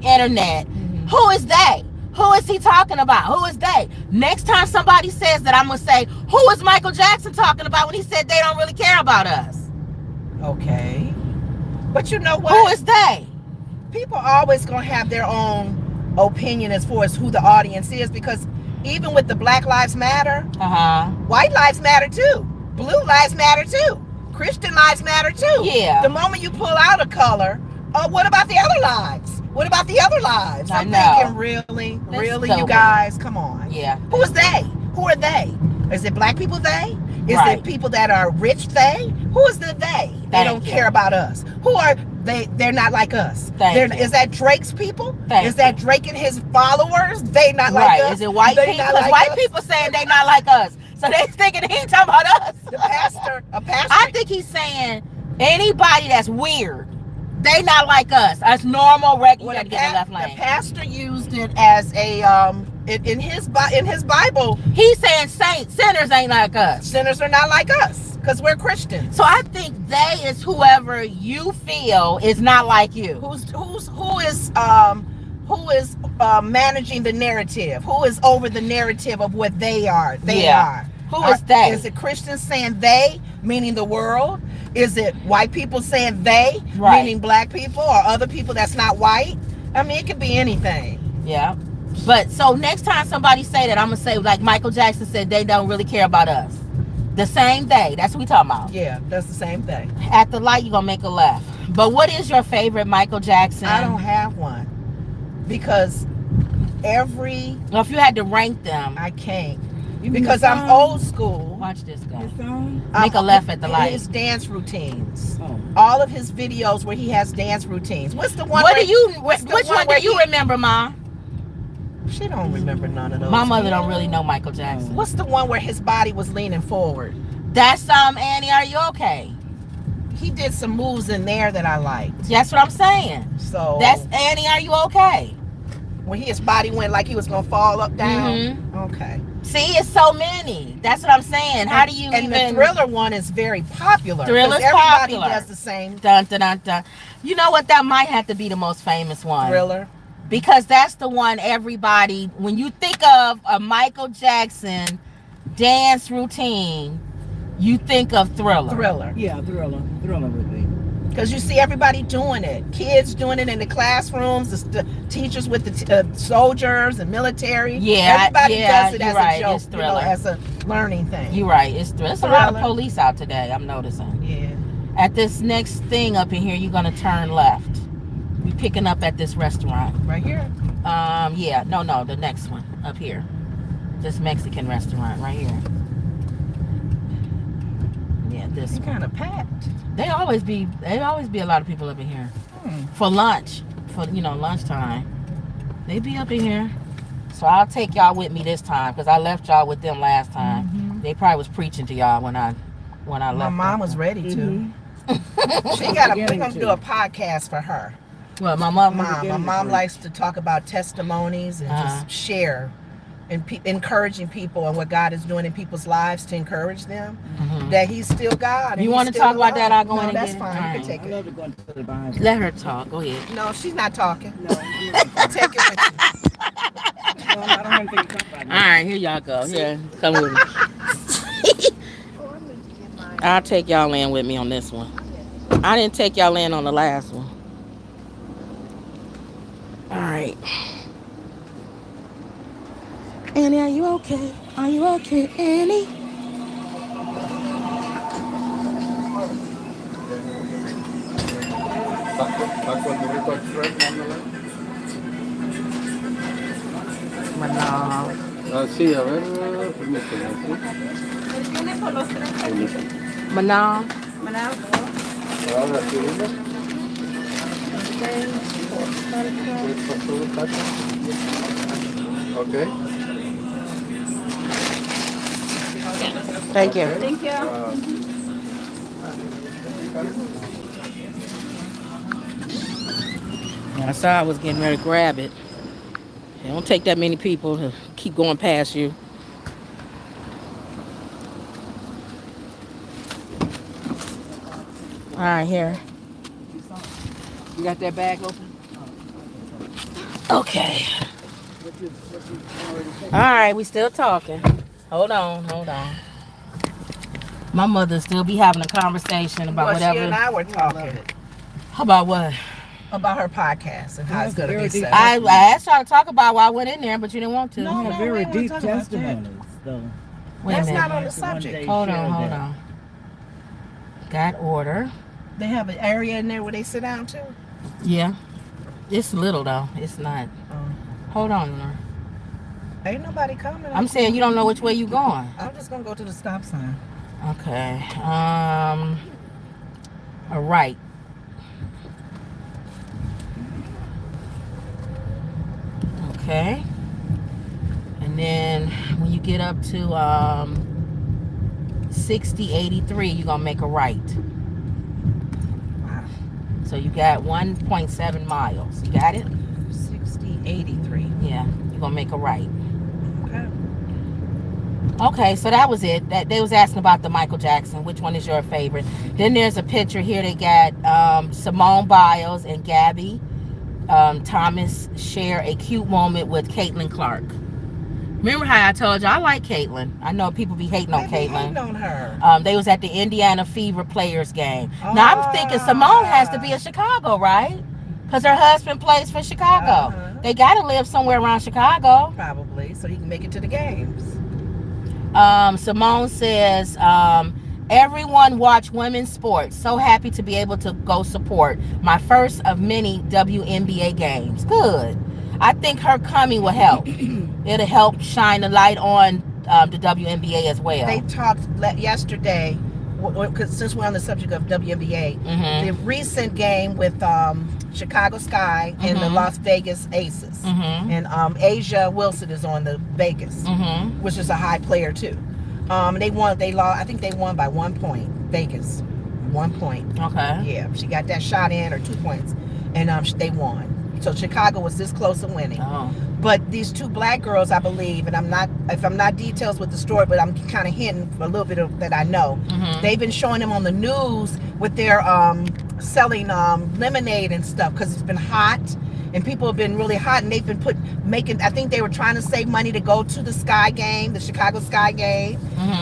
internet. Mhm. Who is they? Who is he talking about? Who is they? Next time somebody says that, I'm gonna say, who is Michael Jackson talking about when he said they don't really care about us? Okay. But you know what? Who is they? People are always going to have their own opinion as far as who the audience is, because even with the Black Lives Matter, white lives matter too. Blue lives matter too. Christian lives matter too. Yeah. The moment you pull out a color, what about the other lives? What about the other lives? I'm thinking, really, you guys, come on. Yeah. Who is they? Who are they? Is it black people they? Is Right. it people that are rich they? Who is the they? They don't care about us. Who are they? They're not like us. Is that Drake's people? Is that Drake and his followers? They not like us. Is it white people? Because white people saying they not like us. So they thinking he ain't talking about us. A pastor. I think he's saying anybody that's weird, they not like us. Us normal, regular. You got to get in the left lane. The pastor used it as a in his Bible. He's saying sinners ain't like us. Sinners are not like us because we're Christians. So I think they is whoever you feel is not like you. Who is managing the narrative? Who is over the narrative of what they are? They are. Who is they? Is it Christians saying they, meaning the world? Is it white people saying they, meaning black people or other people that's not white? I mean, it could be anything. Yeah. But so next time somebody say that, I'm going to say, like Michael Jackson said, they don't really care about us. The same day. That's what we talking about. Yeah, that's the same thing. At the light, you're going to make a left. But what is your favorite Michael Jackson? I don't have one. Because Well, if you had to rank them. I can't. Because I'm old school. Watch this guy. Make Make a left at the light. His dance routines. All of his videos where he has dance routines. What's the one? Which one do you remember, Ma? She don't remember none of those. My mother don't really know Michael Jackson. What's the one where his body was leaning forward? That's Annie, are you okay? He did some moves in there that I liked. That's what I'm saying. So that's Annie, are you okay? When his body went like he was gonna fall up down. Mm-hmm. Okay. See, it's so many. That's what I'm saying. How do you and the Thriller one is very popular. Thriller's everybody popular. does the same. Dun, dun, dun, dun. You know what? That might have to be the most famous one. Thriller. Because that's the one everybody, when you think of a Michael Jackson dance routine, you think of Thriller. Thriller. Yeah, Thriller would be. Because you see everybody doing it. Kids doing it in the classrooms, the teachers with the soldiers and military. Yeah, everybody does it as right. a joke, It's Thriller. as a learning thing. You're right. It's Thriller. There's a lot of police out today, I'm noticing. Yeah. At this next thing up in here, you're going to turn left. We're picking up at this restaurant. Right here? Yeah. No, the next one up here. This Mexican restaurant right here. Yeah, this one. Kind of packed. They always be a lot of people up in here. For lunch. For lunchtime. They be up in here. So I'll take y'all with me this time because I left y'all with them last time. Mm-hmm. They probably was preaching to y'all when I left. My mom was ready to. Mm-hmm. We're gonna do a podcast for her. Well, my mom likes to talk about testimonies and just share and encouraging people and what God is doing in people's lives to encourage them that He's still God. You want to talk about that? I'll go in and that's get fine. It. You can take it. I love to go into the Bible. Let her talk. Go ahead. No, she's not talking. No, Take it with you. I don't have anything to talk about. All right, here y'all go. Here, come with me. I'll take y'all in with me on this one. I didn't take y'all in on the last one. All right. Annie, are you okay? Are you okay, Annie? Taco el burrito express, mándale. Manal. Ah, sí, a ver, permíteme, ¿sí? ¿Tiene por los tres? Permíteme. Manal. Ahora, ¿sí, uno? Okay. Thank you. Thank you. I saw I was getting ready to grab it. It don't take that many people to keep going past you. All right, here. You got that bag open? Okay. All right, we still talking. Hold on. My mother still be having a conversation about Well, whatever. she and I were talking About what? about her podcast and how it's going to be set. I asked y'all to talk about why I went in there, but you didn't want to. No, No, very we weren't deep talking about testimonies, though. Wait a That's minute. not on the subject. Hold on. Got order. They have an area in there where they sit down too. Yeah. It's little though. It's not. Hold on, Laura. Ain't nobody coming. I'm saying you don't know which way you going. I'm just gonna go to the stop sign. Okay. A right. Okay. And then when you get up to 6083, you're gonna make a right. Wow. So you got 1.7 miles. You got it? 6083. Yeah. You're gonna make a right. Okay. Okay, so that was it. That they was asking about the Michael Jackson. Which one is your favorite? Then there's a picture here. They got Simone Biles and Gabby Thomas share a cute moment with Caitlin Clark. Remember how I told you I like Caitlin? I know people be hating on They be Caitlin. hating on her. They was at the Indiana Fever Players game. Now I'm thinking Simone has to be in Chicago, right? Because her husband plays for Chicago. They got to live somewhere around Chicago. Probably, so he can make it to the games. Simone says, everyone watch women's sports. So happy to be able to go support my first of many WNBA games. Good. I think her coming will help. It'll help shine the light on the WNBA as well. They talked yesterday, since we're on the subject of WNBA, the recent game with Chicago Sky and the Las Vegas Aces. And Asia Wilson is on the Vegas, which is a high player too. They won. They lost. I think they won by 1 point. Vegas, 1 point. Okay. Yeah, she got that shot in, or 2 points, and they won. So Chicago was this close to winning. Oh. But these two black girls, I believe, and I'm not details with the story, but I'm kind of hinting a little bit of that I know. They've been showing them on the news with their selling lemonade and stuff, because it's been hot and people have been really hot, and they've been making. I think they were trying to save money to go to the Sky game, the Chicago Sky game,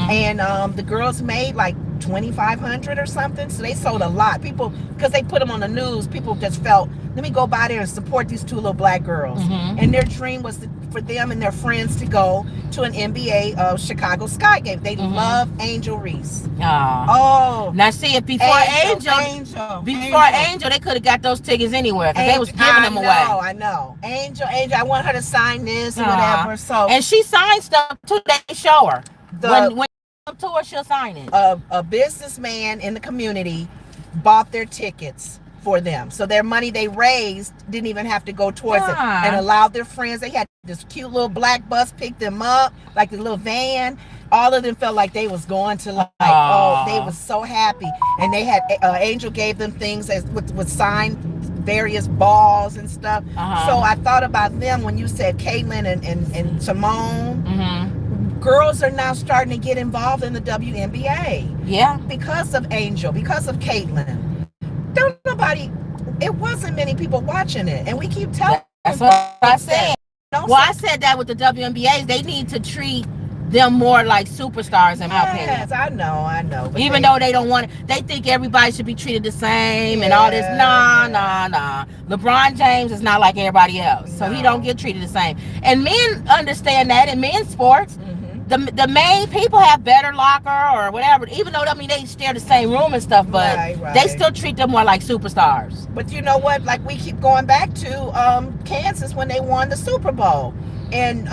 and the girls made like $2,500 or something. So they sold a lot. People, because they put them on the news, people just felt, let me go by there and support these two little black girls. And their dream was for them and their friends to go to an NBA Chicago Sky game. They love Angel Reese. Oh, now see, if before Angel, they could have got those tickets anywhere, because they was giving them away. I know. Angel, I want her to sign this or whatever. So, and she signed stuff too. They show her when to her, she'll sign it. A businessman in the community bought their tickets for them, so their money they raised didn't even have to go towards it, and allowed their friends. They had this cute little black bus pick them up, like the little van. All of them felt like they was going to they was so happy, and they had Angel gave them things with signed various balls and stuff. So I thought about them when you said Caitlin and Simone. Girls are now starting to get involved in the WNBA. Yeah. Because of Angel, because of Caitlin. It wasn't many people watching it. And we keep telling. That's what I said. I said that with the WNBAs, they need to treat them more like superstars, in my opinion. Yes, I know. Even though they don't want it, they think everybody should be treated the same and all this. Nah. LeBron James is not like everybody else, so he don't get treated the same. And men understand that in men's sports. the main people have better locker or whatever. Even though, I mean, they share the same room and stuff, but Right. they still treat them more like superstars. But you know what? Like we keep going back to Kansas when they won the Super Bowl, and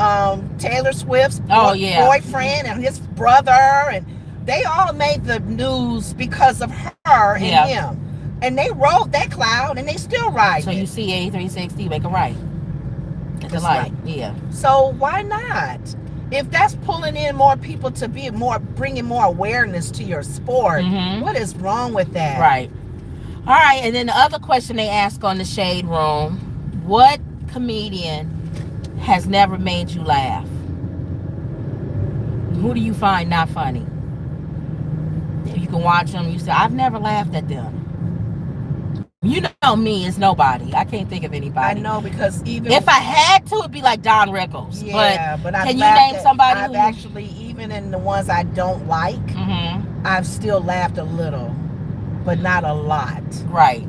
Taylor Swift's boyfriend and his brother, and they all made the news because of her and him. And they rode that cloud, and they still ride. So you see 8360, make a right at the light. Yeah. So why not? If that's pulling in more people to be bringing more awareness to your sport, what is wrong with that? Right. All right. And then the other question they ask on the Shade Room: what comedian has never made you laugh? Who do you find not funny? You can watch them. You say, I've never laughed at them. You know me, it's nobody. I can't think of anybody. I know, because even if I had to, it'd be like Don Rickles. Yeah, but can you name somebody? I've actually, even in the ones I don't like, I've still laughed a little, but not a lot. Right.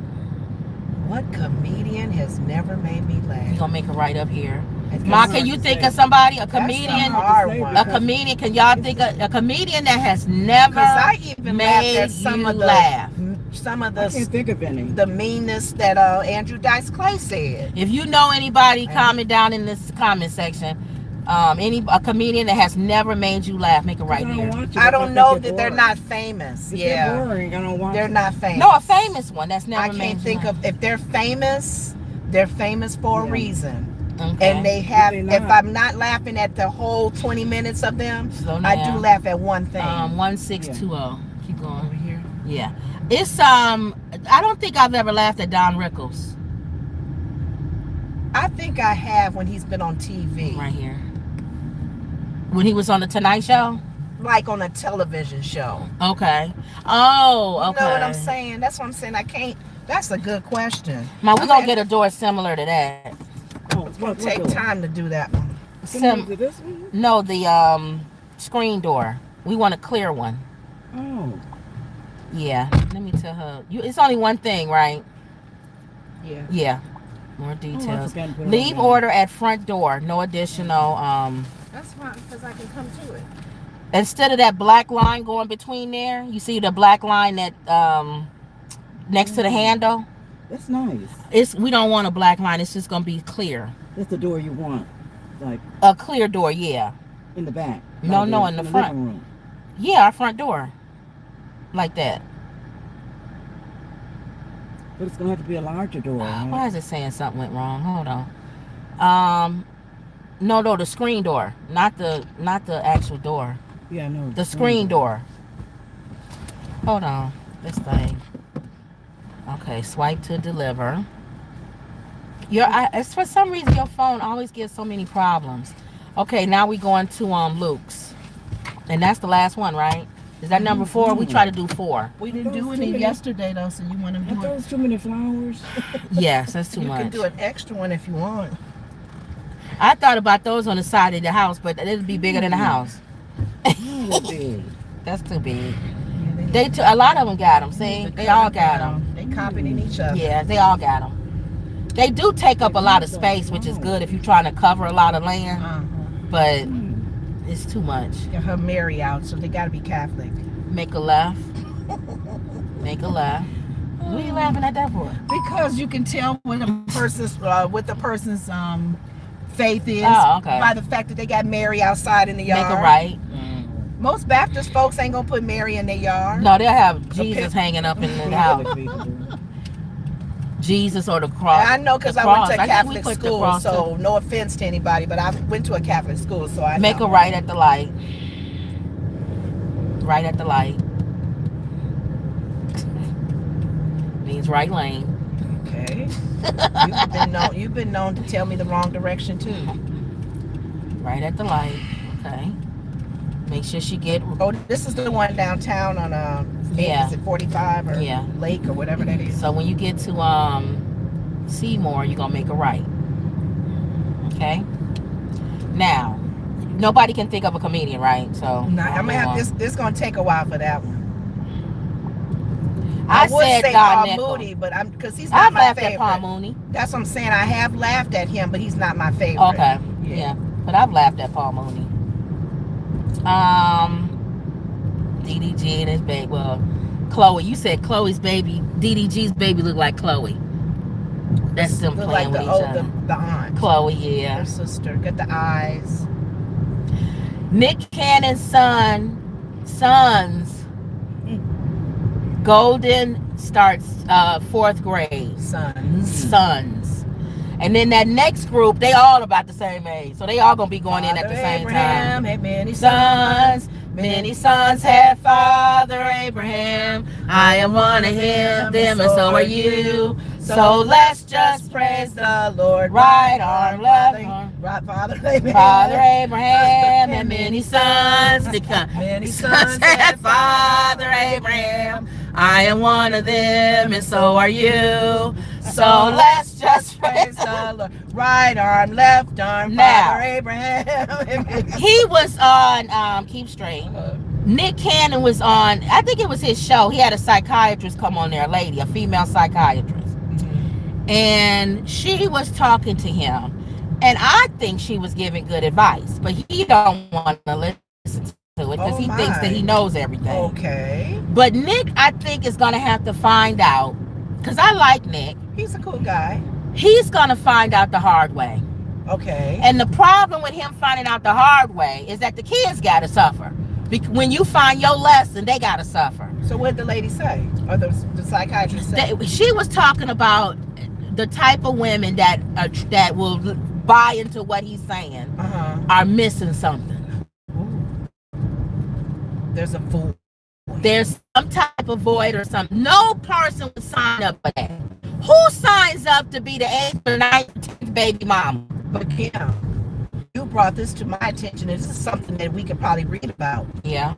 What comedian has never made me laugh? You gonna make it right up here. Ma, can you think of somebody? A comedian? A comedian? Can y'all think of a comedian that has never I even made at some you of the laugh? Some of the I can't think of any. The meanness that Andrew Dice Clay said. If you know anybody, comment down in this comment section. A comedian that has never made you laugh, make it right here. I don't know that they're not famous. They're boring. I don't watch. They're not famous. No, a famous one that's never. I can't think of if they're famous for a reason. Okay. And they have. If I'm not laughing at the whole 20 minutes of them, I do laugh at one thing. 1620. Keep going over here. Yeah. It's I don't think I've ever laughed at Don Rickles. I think I have when he's been on TV. Right here. When he was on the Tonight Show? Like on a television show. Okay. Oh, okay. You know what I'm saying? That's what I'm saying. I can't. That's a good question. Ma, we're going to get a door similar to that. Oh, it's going to take time to do that one. This one? No, the screen door. We want a clear one. Oh. Yeah. Let me tell her. It's only one thing, right? Yeah. Yeah. More details. Oh, Leave order at front door. No additional. That's fine, because I can come to it. Instead of that black line going between there, you see the black line that next to the handle. That's nice. We don't want a black line. It's just gonna be clear. That's the door you want, like a clear door. Yeah. In the back. No, in the front. Living room. Yeah, our front door. Like that. But it's gonna have to be a larger door. Right? Why is it saying something went wrong? Hold on. No, the screen door, not the actual door. Yeah, no. The screen door. Hold on, this thing. Okay, swipe to deliver. It's for some reason your phone always gives so many problems. Okay, now we going to Luke's, and that's the last one, right? Is that number 4? We try to do 4. We didn't do any yesterday though, so you want to do it? Those too many flowers. Yes, that's too much. You can do an extra one if you want. I thought about those on the side of the house, but it'd be bigger than the house. That's too big. A lot of them got them. See, they all got them. They copying each other. Yeah, they all got them. They do take up a lot of space, which is good if you're trying to cover a lot of land. But it's too much. Get her Mary out, so they got to be Catholic. Make a left. Make a left. What are you laughing at that for? Because you can tell what the person's faith is by the fact that they got Mary outside in the yard. Make a right. Most Baptist folks ain't gonna put Mary in their yard. No, they'll have Jesus hanging up in the house. Jesus or the cross. I know, because I went to a Catholic school, so no offense to anybody, but I went to a Catholic school, so I make a right at the light. Right at the light. Means right lane. Okay. You've been known to tell me the wrong direction too. Right at the light. Okay. Make sure she get. Oh, this is the one downtown on is it 45 or Lake or whatever that is. So when you get to Seymour, you're gonna make a right. Okay. Now, nobody can think of a comedian, right? So I'm gonna have this. This gonna take a while for that one. I would said say Paul Mooney, but because he's not my favorite. I've laughed at Paul Mooney. That's what I'm saying. I have laughed at him, but he's not my favorite. Okay. Yeah. But I've laughed at Paul Mooney. DDG and his baby. Well, Chloe. You said Chloe's baby. DDG's baby look like Chloe. That's them Look playing like with the each other. the aunt. Chloe, yeah. Her sister. Got the eyes. Nick Cannon's sons. Golden starts 4th grade. Sons. And then that next group, they all about the same age. So they all gonna be going in at the same Abraham time. had many Sons, many sons had Father Abraham. I am one of them, and so are you. So let's just praise the Lord. right arm, left arm. Right, Father Abraham. Father Abraham had many sons. Many sons had Father Abraham. I am one of them, and so are you. So let's just praise the Lord. Right arm, left arm, Now. Father Abraham. He was on Keep Straight. Nick Cannon was on, I think it was his show. He had a psychiatrist come on there, a lady, a female psychiatrist. And she was talking to him. And I think she was giving good advice. But he don't want to listen to it because he thinks that he knows everything. Okay. But Nick, I think, is going to have to find out, because I like Nick. He's a cool guy. He's going to find out the hard way. Okay. And the problem with him finding out the hard way is that the kids got to suffer. When you find your lesson, they got to suffer. So what did the lady say? Or the psychiatrist say? She was talking about the type of women that will buy into what he's saying are missing something. There's a void. There's some type of void or something. No person would sign up for that. Who signs up to be the 8th or 9th, 10th baby mama? But Kim, you brought this to my attention. This is something that we could probably read about. Yeah.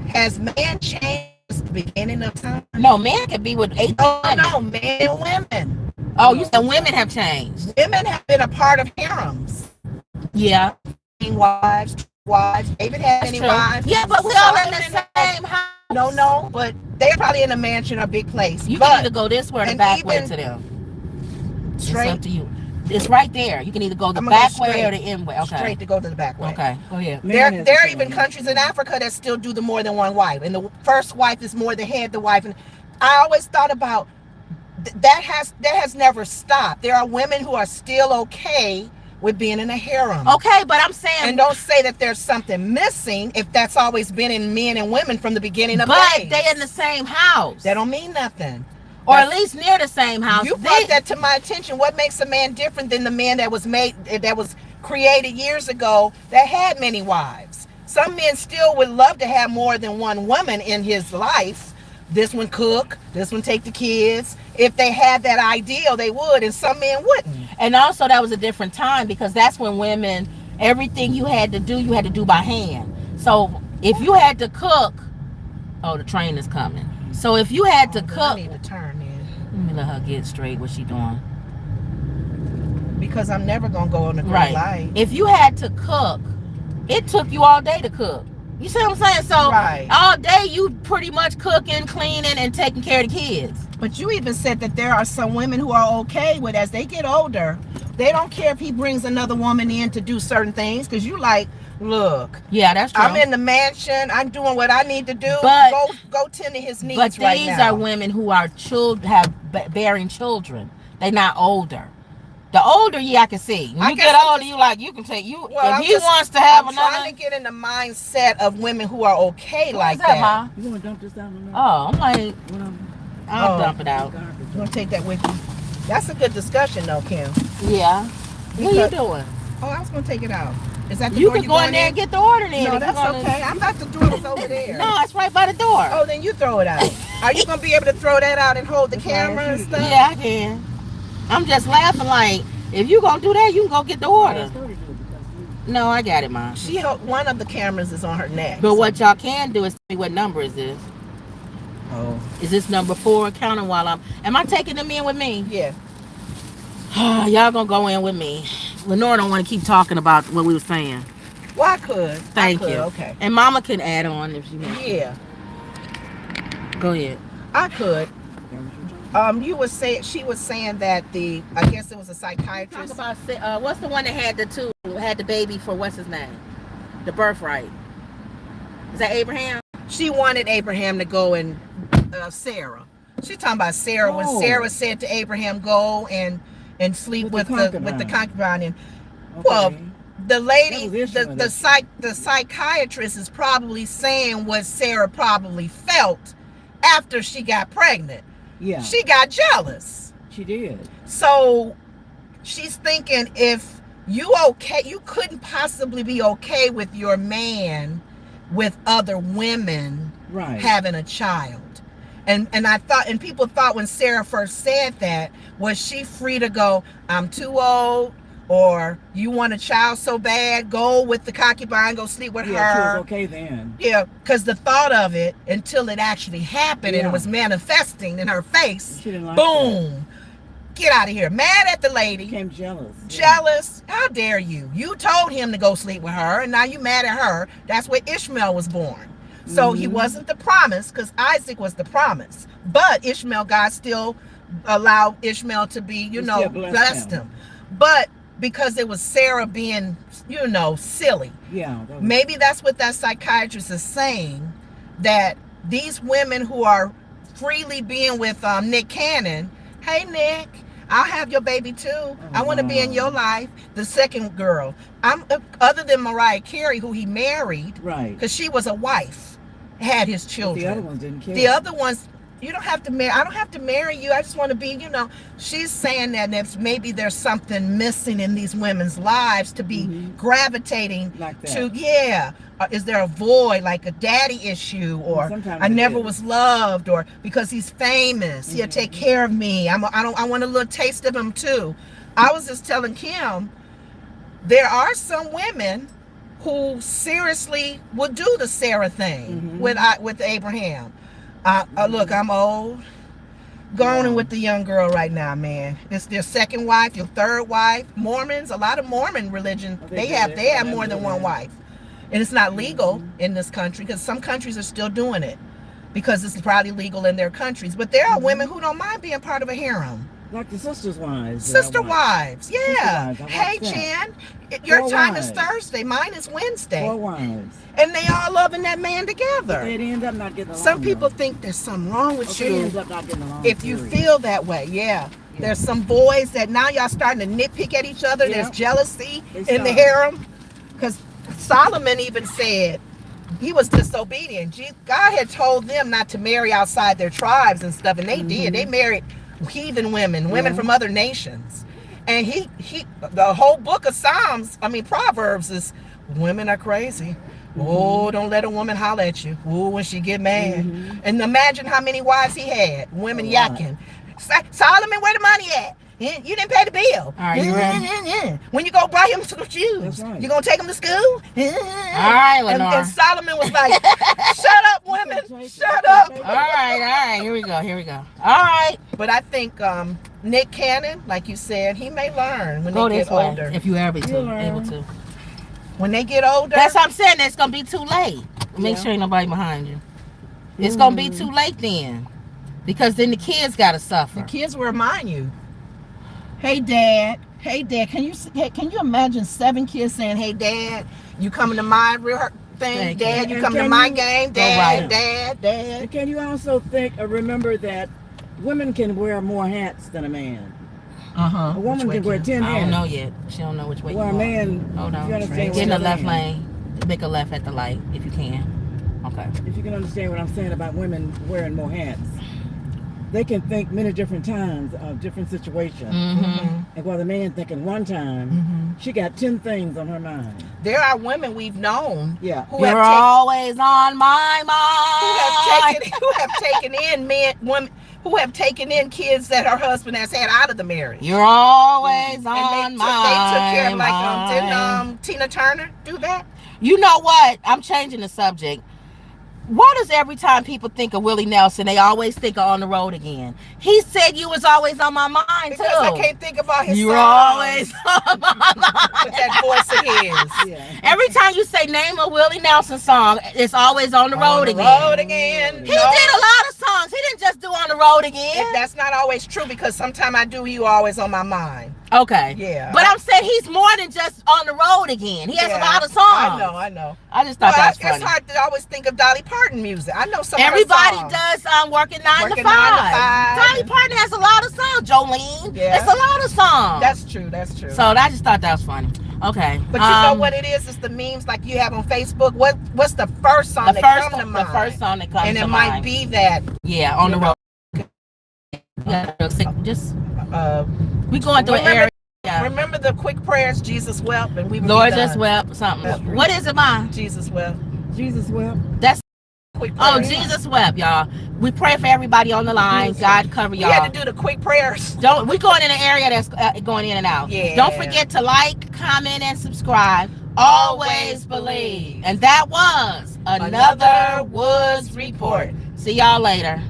Has man changed since the beginning of time? No, man can be with 8 women. No, men and women. Oh, you said women have changed. Women have been a part of harems. Yeah. Wives. David had That's many true. wives. Yeah, but we all in the same house. No, but they're probably in a mansion or big place. You but can either go this way or the and back way even to them. It's straight up to you. It's right there. You can either go the I'm gonna back go way straight. or the end way. Okay. Straight to go to the back way. Okay. Go ahead. There are even countries in Africa that still do the more than one wife, and the first wife is more than half the wife. And I always thought about that has never stopped. There are women who are still okay with being in a harem. Okay, but I'm saying, and don't say that there's something missing if that's always been in men and women from the beginning of but days. they in the same house. That don't mean nothing. Or at least near the same house. You brought that to my attention. What makes a man different than the man that was created years ago that had many wives? Some men still would love to have more than one woman in his life. This one cook, this one take the kids. If they had that ideal, they would, and some men wouldn't. And also that was a different time because that's when women, everything you had to do by hand. So if you had to cook, oh, the train is coming. So if you had to cook, I need to turn in. Let me let her get straight what she doing. Because I'm never gonna go on the green light. If you had to cook, it took you all day to cook. You see what I'm saying? So all day you pretty much cooking, cleaning, and taking care of the kids. But you even said that there are some women who are okay with, as they get older, they don't care if he brings another woman in to do certain things, because you like, look, yeah, that's true. I'm in the mansion, I'm doing what I need to do, but go tend to his needs. But right these now are women who are bearing children. They're not older. The older I can see. When you get older, you can take you. Well, if he wants to have another, I'm trying to get in the mindset of women who are okay like that. Ma? You want to dump this down on Oh, I'm like, I'll dump it out. You want to take that with you? That's a good discussion, though, Kim. Yeah. What are you doing? Oh, I was going to take it out. Is that the you door can go in there and get the order then. No, that's okay. I thought the door was over there. No, it's right by the door. Oh, then you throw it out. Are you going to be able to throw that out and hold the camera and stuff? Yeah, I can. I'm just laughing like, if you gonna do that, you can go get the order. No, I got it, Mom. One of the cameras is on her neck. But what y'all can do is tell me what number is this. Oh. Is this number 4? Counting while am I taking them in with me? Yeah. Y'all gonna go in with me. Lenore don't want to keep talking about what we were saying. Well, I could. Thank you. Okay. And Mama can add on if she wants. Yeah. Go ahead. I could. She was saying that I guess it was a psychiatrist. Talk about what's the one that had the baby for what's his name? The birthright. Is that Abraham? She wanted Abraham to go and Sarah. She's talking about Sarah when Oh. Sarah said to Abraham, "Go and sleep with the concubine." And well, Okay. the lady, That was the psychiatrist is probably saying what Sarah probably felt after she got pregnant. Yeah. She got jealous. She did. So she's thinking, if you couldn't possibly be okay with your man with other women Right. having a child. And I thought, and people thought when Sarah first said that, was she free to go, I'm too old, or you want a child so bad, go with the concubine, go sleep with Yeah, she her. was okay then. Yeah, because the thought of it, until it actually happened and Yeah. it was manifesting in her face, She didn't like boom, get out of here. Mad at the lady. Became jealous. Jealous. How dare you? You told him to go sleep with her, and now you mad at her. That's where Ishmael was born. So he wasn't the promise, because Isaac was the promise. But Ishmael, God still allowed Ishmael to be, He still blessed him. But because it was Sarah being, silly. Yeah. That was, Maybe that's what that psychiatrist is saying, that these women who are freely being with Nick Cannon, hey Nick, I'll have your baby too. I want to be in your life. The second girl, other than Mariah Carey, who he married, right. because she was a wife, had his But children. the other ones didn't care. The other ones, you don't have to marry. I don't have to marry you. I just want to be, She's saying that if maybe there's something missing in these women's lives to be gravitating Like that. to, is there a void, like a daddy issue, or Sometimes I it never is. was loved, or because he's famous, he'll take care of me. I want a little taste of him too. I was just telling Kim, there are some women who seriously would do the Sarah thing with Abraham. Look, I'm old. Going with the young girl right now, man. It's their second wife, your third wife. Mormons, a lot of Mormon religion, they have more than one wife. And it's not legal in this country, because some countries are still doing it because it's probably legal in their countries. But there are women who don't mind being part of a harem. Like the sisters' wives. Sister wives, yeah. Sister wives, I Hey, watched that. Jan, your 4 time is wives. Thursday. Mine is Wednesday. 4 wives. And they all loving that man together. They'd end up not getting along. Some people though. think there's something wrong with They you end up not getting along. if you period. feel that way. Yeah. There's some boys that now y'all starting to nitpick at each other. Yeah. There's jealousy They in the start. harem. Because Solomon even said he was disobedient. God had told them not to marry outside their tribes and stuff, and they did. They married heathen women from other nations. And he the whole book of Proverbs is women are crazy. Oh, don't let a woman holler at you. Oh, when she get mad. And imagine how many wives he had. Women yakking. Solomon, where the money at? You didn't pay the bill. Are you ready? When you go buy him some shoes, That's right. you gonna take him to school? All right, Lenore. And Solomon was like, shut up, women. Shut up. All right. Here we go. All right. But I think Nick Cannon, like you said, he may learn when Go they this get way older. if you ever You'll learn. able to. When they get older, That's what I'm saying. It's gonna be too late. Make Yeah. sure ain't nobody behind you. It's gonna be too late then, because then the kids gotta suffer. the kids will remind you. Hey, Dad. Can you imagine 7 kids saying, "Hey, Dad, you coming to my thing? Thank you. Dad, you And coming to can my you- game? Go right. Dad, And can you also remember that women can wear more hats than a man? A woman can wear 10 I hats. don't know yet. She don't know which way. Well, a you man, Hold if on. you understand Get in the what I'm left saying. lane. Make a left at the light if you can. Okay. If you can understand what I'm saying about women wearing more hats, they can think many different times of different situations. And while the man thinking one time, she got 10 things on her mind. There are women we've known Yeah. who You're have always on my mind. who have taken in kids that her husband has had out of the marriage. You're always And on they my took care of, like, mind. didn't Tina Turner do that? You know what? I'm changing the subject. Why does every time people think of Willie Nelson, they always think of On the Road Again? He said you was always on my mind, Because too. I can't think about his You're songs always on my mind. with that voice of his. Yeah. Every time you say name a Willie Nelson song, it's always On the Road On the Again. road again. He did a lot of songs. He didn't just do On the Road Again. That's not always true, because sometimes I do You Always on My Mind. Okay. Yeah. But I'm saying he's more than just on the road again. He has a lot of songs. I know. I just thought that was funny. It's hard to always think of Dolly Parton music. I know some Everybody of her songs. does working 9 to 5. Dolly Parton has a lot of songs. Jolene. Yeah. It's a lot of songs. That's true. That's true. So I just thought that was funny. Okay. But you know what it is? It's the memes like you have on Facebook. What's the first song that comes to mind? The first song that comes to mind. And it might be that. Yeah, on the road. Just we going through an area. Remember the quick prayers, Jesus wept, and we were Lord just wept, something. What is it, Ma? Jesus wept. Jesus wept. That's quick prayer. Oh, Jesus wept, y'all. We pray for everybody on the line. God cover y'all. We had to do the quick prayers. We going in an area that's going in and out. Yeah. Don't forget to like, comment, and subscribe. Always believe. And that was another Woods Report. See y'all later.